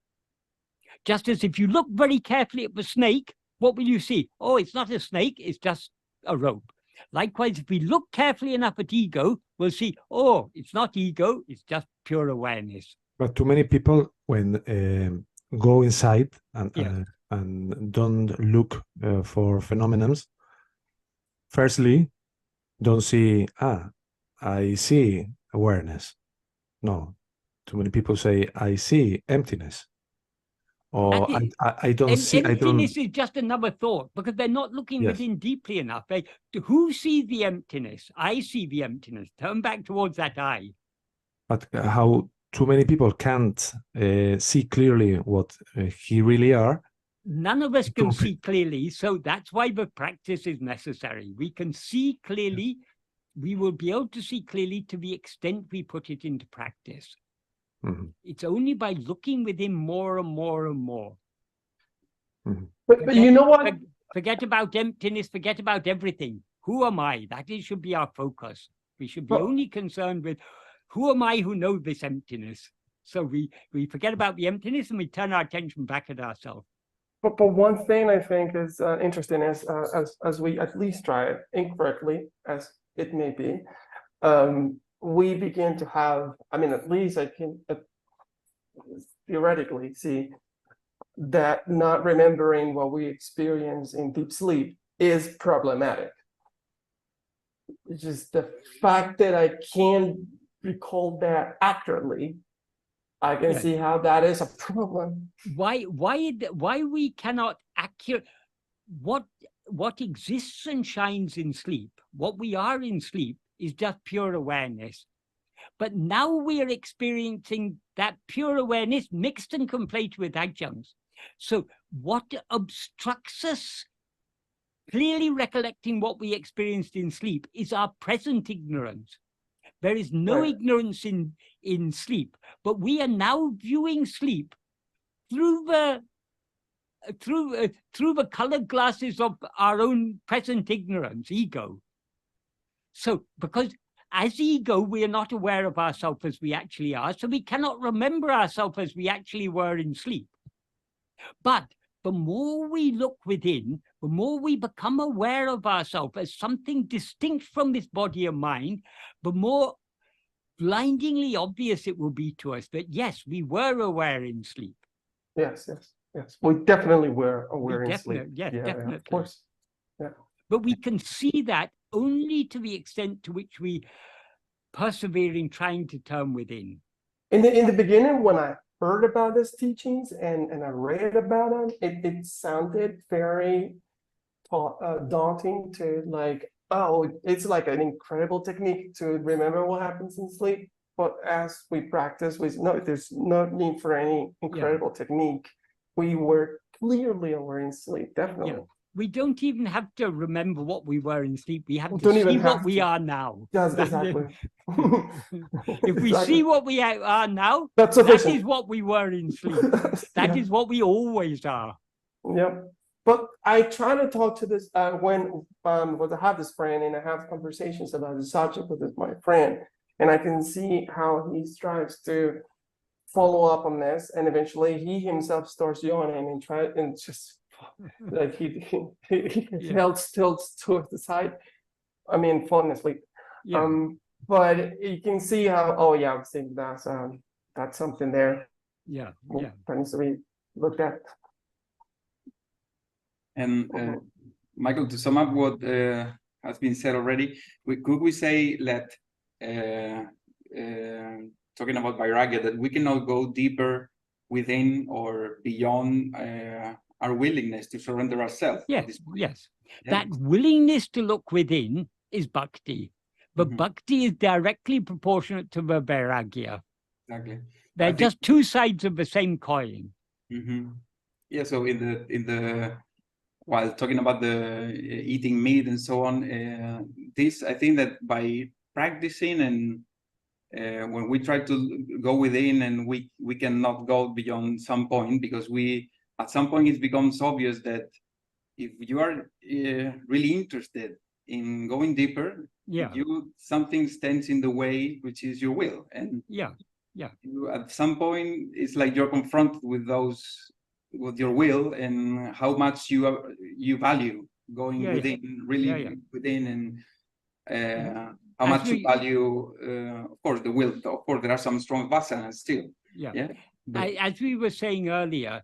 Just as if you look very carefully at the snake, what will you see? Oh, it's not a snake, it's just a rope. Likewise, if we look carefully enough at ego, we'll see, oh, it's not ego, it's just pure awareness.
But too many people, when go inside and don't look for phenomena, firstly, don't see, I see awareness. No, too many people say, I see emptiness. Or I don't see.
Emptiness is just another thought, because they're not looking within deeply enough. Who sees the emptiness? I see the emptiness. Turn back towards that I.
But how too many people can't see clearly what he really are.
None of us can see clearly, so that's why the practice is necessary. We can see clearly. We will be able to see clearly to the extent we put it into practice.
Mm-hmm.
It's only by looking within more and more and more.
Mm-hmm.
But you know what?
Forget about emptiness, forget about everything. Who am I? That should be our focus. We should be only concerned with who am I who knows this emptiness. So we forget about the emptiness and we turn our attention back at ourselves.
But one thing I think is interesting is as we at least try it, incorrectly as it may be, we begin to have, at least I can theoretically see that not remembering what we experience in deep sleep is problematic. It's just the fact that I can't recall that accurately, I can see how that is a problem.
Why we cannot what exists and shines in sleep, what we are in sleep, is just pure awareness. But now we are experiencing that pure awareness mixed and conflated with adjuncts. So what obstructs us clearly recollecting what we experienced in sleep is our present ignorance. There is no ignorance in sleep, but we are now viewing sleep through the colored glasses of our own present ignorance, ego. So, because as ego, we are not aware of ourselves as we actually are, so we cannot remember ourselves as we actually were in sleep. But the more we look within, the more we become aware of ourselves as something distinct from this body and mind, the more blindingly obvious it will be to us that, yes, we were aware in sleep.
Yes. We definitely were aware in sleep.
Yes, definitely.
Of course. Yeah.
But we can see that only to the extent to which we persevere in trying to turn within.
In the beginning, when I heard about these teachings and I read about them, it sounded very daunting to Oh, it's like an incredible technique to remember what happens in sleep. But as we practice, there's no need for any incredible technique. We were clearly aware in sleep, definitely.
Yeah. We don't even have to remember what we were in sleep. We have
We
to
don't even
see what
have
we
to.
are now.
Yes, exactly.
If we see what we are now,
that's
that
sufficient.
is what we were in sleep. That is what we always are.
Yep. But I try to talk to this when I have this friend and I have conversations about the subject with my friend, and I can see how he strives to follow up on this, and eventually he himself starts yawning and just like he tilts towards the side. I mean, falling asleep.
Yeah.
But you can see how. Oh yeah, I'm saying that's something there.
Yeah.
That needs to be looked at.
And Michael, to sum up what has been said already, could we say that talking about vairagya, that we cannot go deeper within or beyond our willingness to surrender ourselves?
Yes.
Yeah.
That willingness to look within is bhakti, but bhakti is directly proportionate to the vairagya.
Exactly.
They're just two sides of the same coin.
Yeah. So while talking about the eating meat and so on, I think that by practicing and when we try to go within and we cannot go beyond some point, because at some point it becomes obvious that if you are really interested in going deeper, something stands in the way, which is your will. And at some point it's like you're confronted with your will and how much you value going within, within, and how much you value, of course, the will. Of course, there are some strong vasanas still.
As we were saying earlier,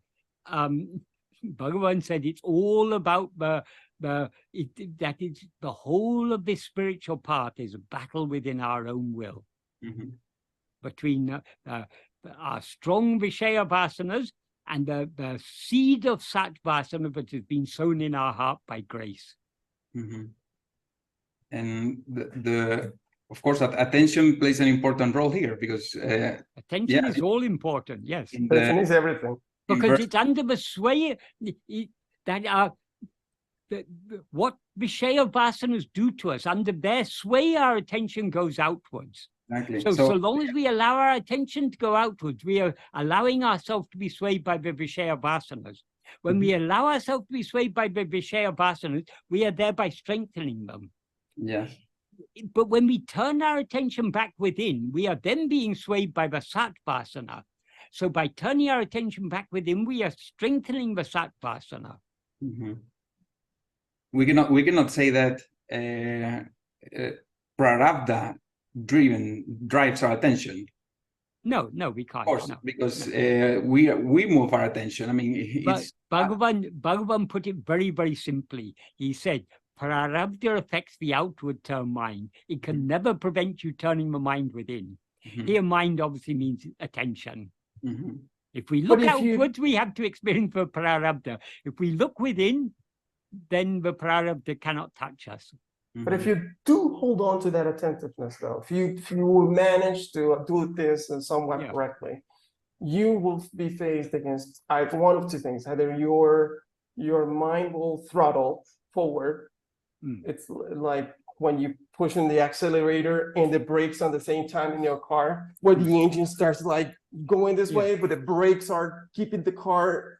Bhagavan said it's all about that is the whole of this spiritual path is a battle within our own will, between our strong vishayavasanas and the seed of sattvasana that has been sown in our heart by grace.
And of course, that attention plays an important role here, because
attention is all important. Yes,
attention is everything,
because it's under the sway that what vishayavasanas do to us. Under their sway, our attention goes outwards.
Exactly.
So long as we allow our attention to go outwards, we are allowing ourselves to be swayed by the vishayavasanas. When we allow ourselves to be swayed by the vishayavasanas, we are thereby strengthening them.
Yes.
But when we turn our attention back within, we are then being swayed by the sattvasana. So by turning our attention back within, we are strengthening the sattvasana.
We cannot say that prarabdha drives our attention.
No, we can't.
Of course, because we move our attention. I mean,
Bhagavan put it very, very simply. He said, prarabdha affects the outward term mind. It can never prevent you turning the mind within. Here, mind obviously means attention. If we look outwards, we have to experience the prarabdha. If we look within, then the prarabdha cannot touch us.
But if you do hold on to that attentiveness, though, if you manage to do this somewhat correctly, you will be faced against one of two things. Either your mind will throttle forward. It's like when you push in the accelerator and the brakes on the same time in your car, where the engine starts like going this way, but the brakes are keeping the car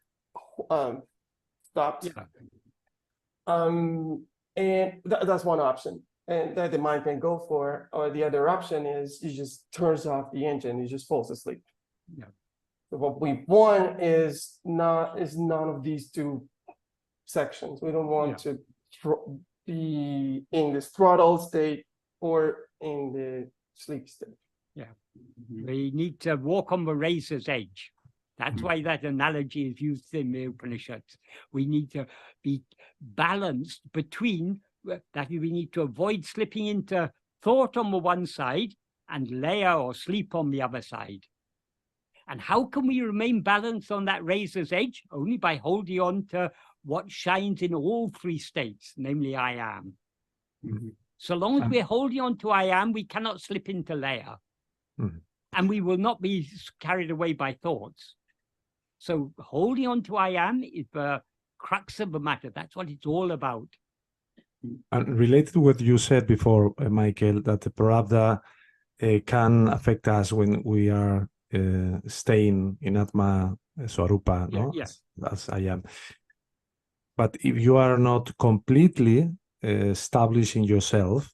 stopped. And that's one option, and that the mind can go for. Or the other option is it just turns off the engine, it just falls asleep. So what we want is none of these two sections. We don't want to be in the throttle state or in the sleep state.
We need to walk on the razor's edge. That's why that analogy is used in the Upanishads. We need to be balanced between that. We need to avoid slipping into thought on the one side and laya or sleep on the other side. And how can we remain balanced on that razor's edge? Only by holding on to what shines in all three states, namely I am.
Mhm.
So long as we're holding on to I am, we cannot slip into layer.
Mhm.
And we will not be carried away by thoughts. So holding on to I am is the crux of the matter. That's what it's all about.
And related to what you said before, Michael, that the Prarabdha can affect us when we are staying in Atma Swarupa,
Yeah,
no?
yeah.
As I am. But if you are not completely established in yourself,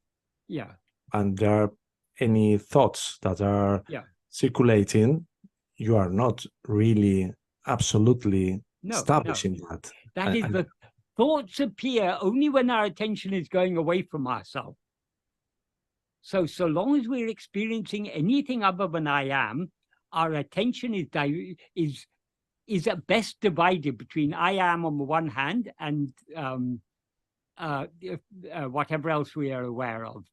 Yeah,
and there are any thoughts that are
yeah.
circulating, you are not really absolutely
No,
established
no.
in that.
That is, the thoughts appear only when our attention is going away from ourselves. So long as we're experiencing anything other than I am, our attention is at best divided between I am on the one hand and whatever else we are aware of.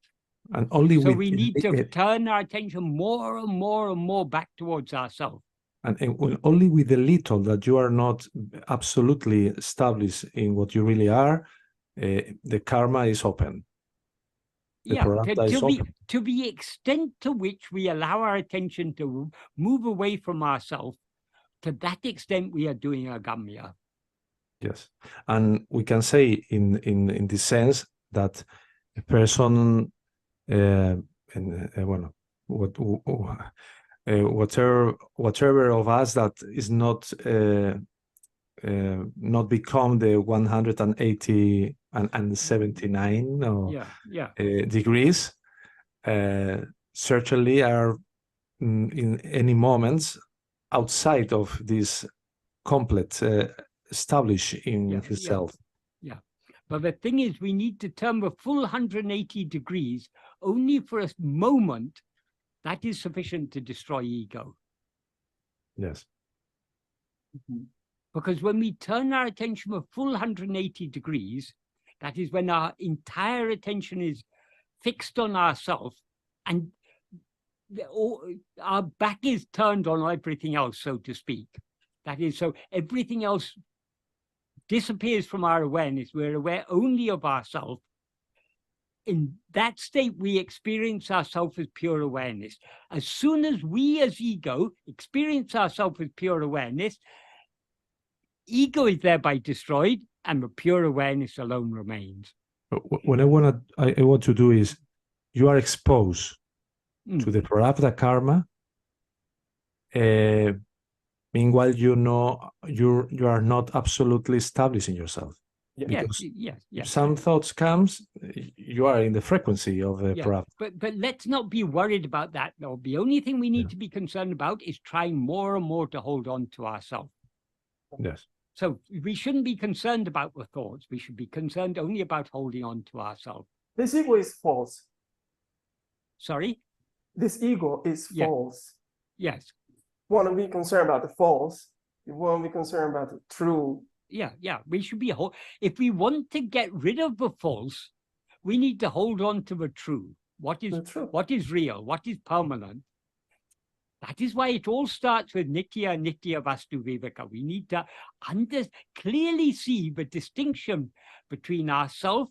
And only
So
with
we need to turn our attention more and more and more back towards ourselves.
and only with the little that you are not absolutely established in what you really are, the karma is open. The
Yeah,
Prarabdha is open.
to the extent to which we allow our attention to move away from ourselves, to that extent we are doing agamya.
Yes, and we can say in this sense that a person, bueno, whatever of us that is not not become the 180 and 79 or degrees, certainly are in any moments outside of this complete established in himself.
Yeah, but the thing is, we need to turn the full 180 degrees only for a moment. That is sufficient to destroy ego.
Yes.
Mm-hmm. Because when we turn our attention a full 180 degrees, that is when our entire attention is fixed on ourselves and our back is turned on everything else, so to speak. That is, so everything else disappears from our awareness. We're aware only of ourselves. In that state, we experience ourselves as pure awareness. As soon as we as ego experience ourselves as pure awareness, ego is thereby destroyed and the pure awareness alone remains.
What I want to do is, you are exposed to the Prarabdha karma. Meanwhile, you know you are not absolutely established in yourself. Because some thoughts comes, you are in the frequency of the Prarabdha.
But let's not be worried about that, though. The only thing we need to be concerned about is trying more and more to hold on to ourselves.
Yes.
So we shouldn't be concerned about the thoughts. We should be concerned only about holding on to ourselves.
This ego is false.
Sorry?
This ego is false.
Yes.
You want to be concerned about the false. You want to be concerned about the true.
Yeah. We should be if we want to get rid of the false, we need to hold on to the true. What is real? What is permanent? That is why it all starts with nitya vastu viveka. We need to clearly see the distinction between ourself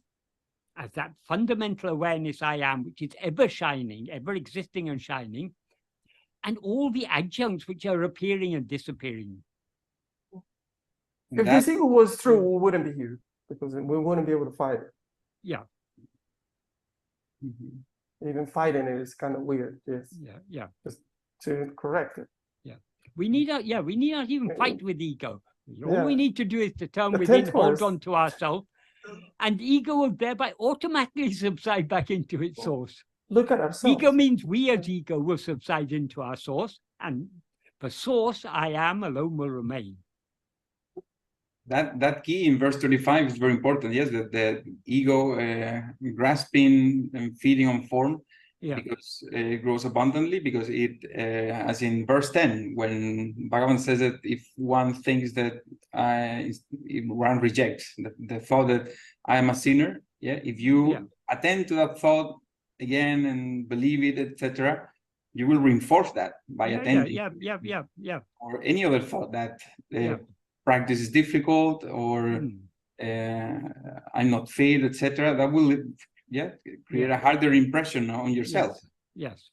as that fundamental awareness I am, which is ever shining, ever existing and shining, and all the adjuncts which are appearing and disappearing.
If this ego was true, we wouldn't be here because we wouldn't be able to fight it.
Yeah.
Even fighting it is kind of weird. Yes.
Yeah.
Just to correct it.
Yeah. We need not even fight with ego. All we need to do is to turn within, hold on to ourselves, and ego will thereby automatically subside back into its source.
Look at ourselves.
Ego means we as ego will subside into our source, and the source I am alone will remain.
That key in verse 35 is very important. Yes, the ego grasping and feeding on form, because it grows abundantly, because it, as in verse 10, when Bhagavan says that if one thinks that one rejects the thought that I am a sinner, if you attend to that thought again and believe it, etc., you will reinforce that by attending. Or any other thought that practice is difficult, or I'm not fit, etc. That will create a harder impression on yourself.
Yes.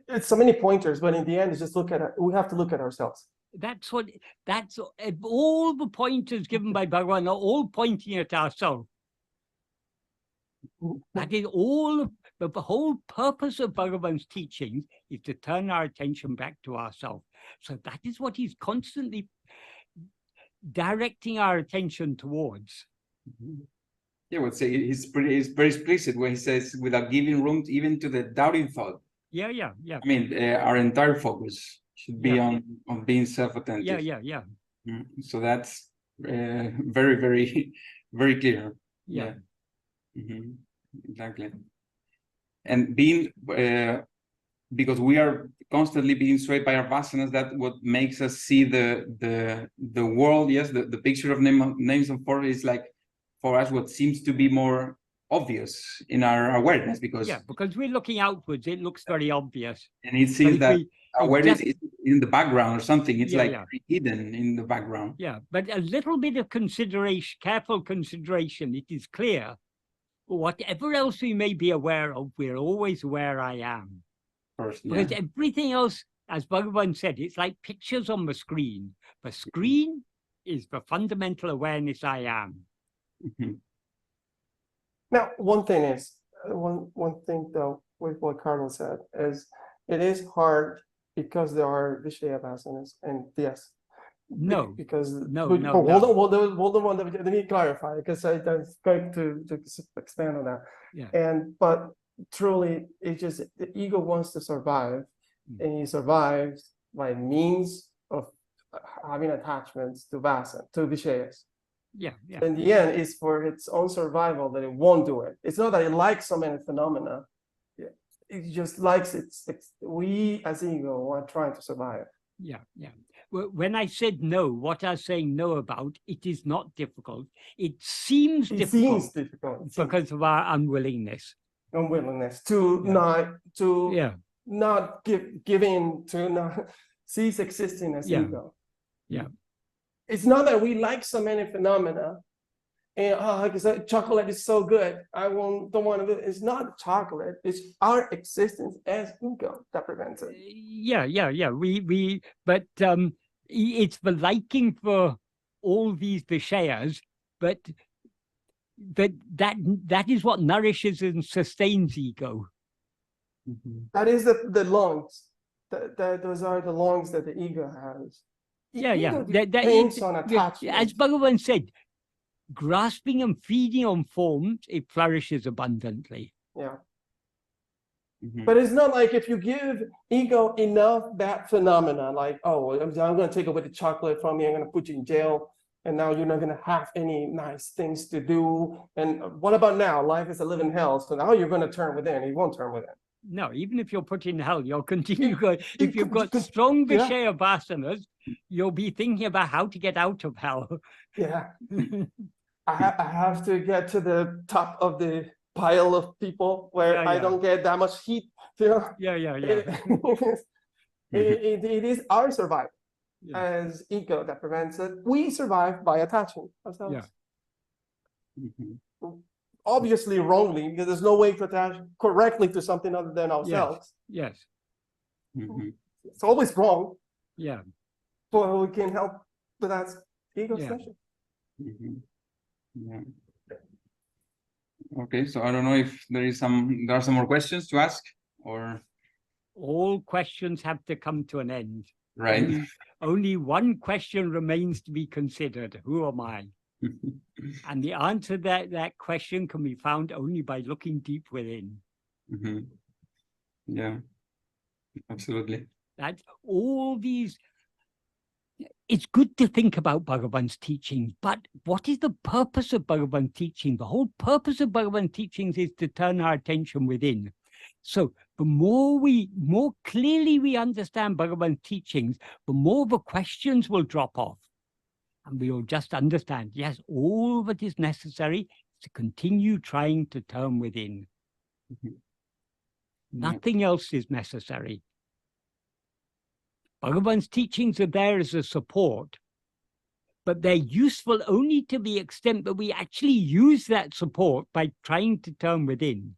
It's so many pointers, but in the end, it's just we have to look at ourselves.
That's all the pointers given by Bhagavan are all pointing at ourselves. That is all. The whole purpose of Bhagavan's teachings is to turn our attention back to ourselves. So that is what he's constantly directing our attention towards.
Yeah, I would say he's very explicit when he says, without giving room even to the doubting thought.
Yeah.
I mean, our entire focus should be on being self-attentive.
Yeah.
So that's very, very, very clear.
Yeah.
Exactly. And being because we are constantly being swayed by our vasanas, that what makes us see the world. Yes, the picture of names and forms is like, for us, what seems to be more obvious in our awareness, because
we're looking outwards, it looks very obvious,
and it seems that awareness is in the background or something. It's hidden in the background.
Yeah, but a little bit of consideration, careful consideration, it is clear. Whatever else we may be aware of, we're always aware I am. Because everything else, as Bhagavan said, it's like pictures on the screen. The screen is the fundamental awareness I am.
Now, one thing though, with what Carlos said, is it is hard because there are vishayavasanas, and yes.
No.
Because
hold
on, let me clarify, because I'm going to expand on that.
Yeah.
But truly, it's just the ego wants to survive, and he survives by means of having attachments to vishayas.
Yeah.
In the end, it's for its own survival that it won't do it. It's not that it likes so many phenomena. It just likes we as ego are trying to survive.
Yeah. When I said no, what I was saying no about, it is not difficult. It seems difficult because of our unwillingness.
Unwillingness to not give in, to not cease existing as ego.
Yeah.
It's not that we like so many phenomena, and because chocolate is so good, don't want to do it. It's not chocolate; it's our existence as ego that prevents it.
Yeah. But it's the liking for all these vishayas, but that is what nourishes and sustains ego.
That is the lungs. Those are the lungs that the ego has.
Yeah.
Depends on attachment.
As Bhagavan said, grasping and feeding on forms, it flourishes abundantly.
Yeah. But it's not like if you give ego enough bad phenomena, like, oh, I'm going to take away the chocolate from you, I'm going to put you in jail, and now you're not going to have any nice things to do. And what about now? Life is a living hell, so now you're going to turn within. You won't turn within.
No, even if you're put in hell, you'll continue going. If you've got strong vishayavasanas, you'll be thinking about how to get out of hell.
Yeah. I have to get to the top of the pile of people where I don't get that much heat.
Yeah.
It is our survival as ego that prevents it. We survive by attaching ourselves. Obviously wrongly, because there's no way to attach correctly to something other than ourselves.
Yes.
It's always wrong.
Yeah.
But we can help with that ego session.
Yeah. Okay, so I don't know if there are some more questions to ask, or
all questions have to come to an end.
Right.
Only one question remains to be considered. Who am I? And the answer to that question can be found only by looking deep within.
Yeah, absolutely.
That's all these. It's good to think about Bhagavan's teachings, but what is the purpose of Bhagavan's teaching? The whole purpose of Bhagavan's teachings is to turn our attention within. So the more clearly we understand Bhagavan's teachings, the more the questions will drop off. And we will just understand, yes, all that is necessary is to continue trying to turn within. Nothing else is necessary. Bhagavan's teachings are there as a support, but they're useful only to the extent that we actually use that support by trying to turn within.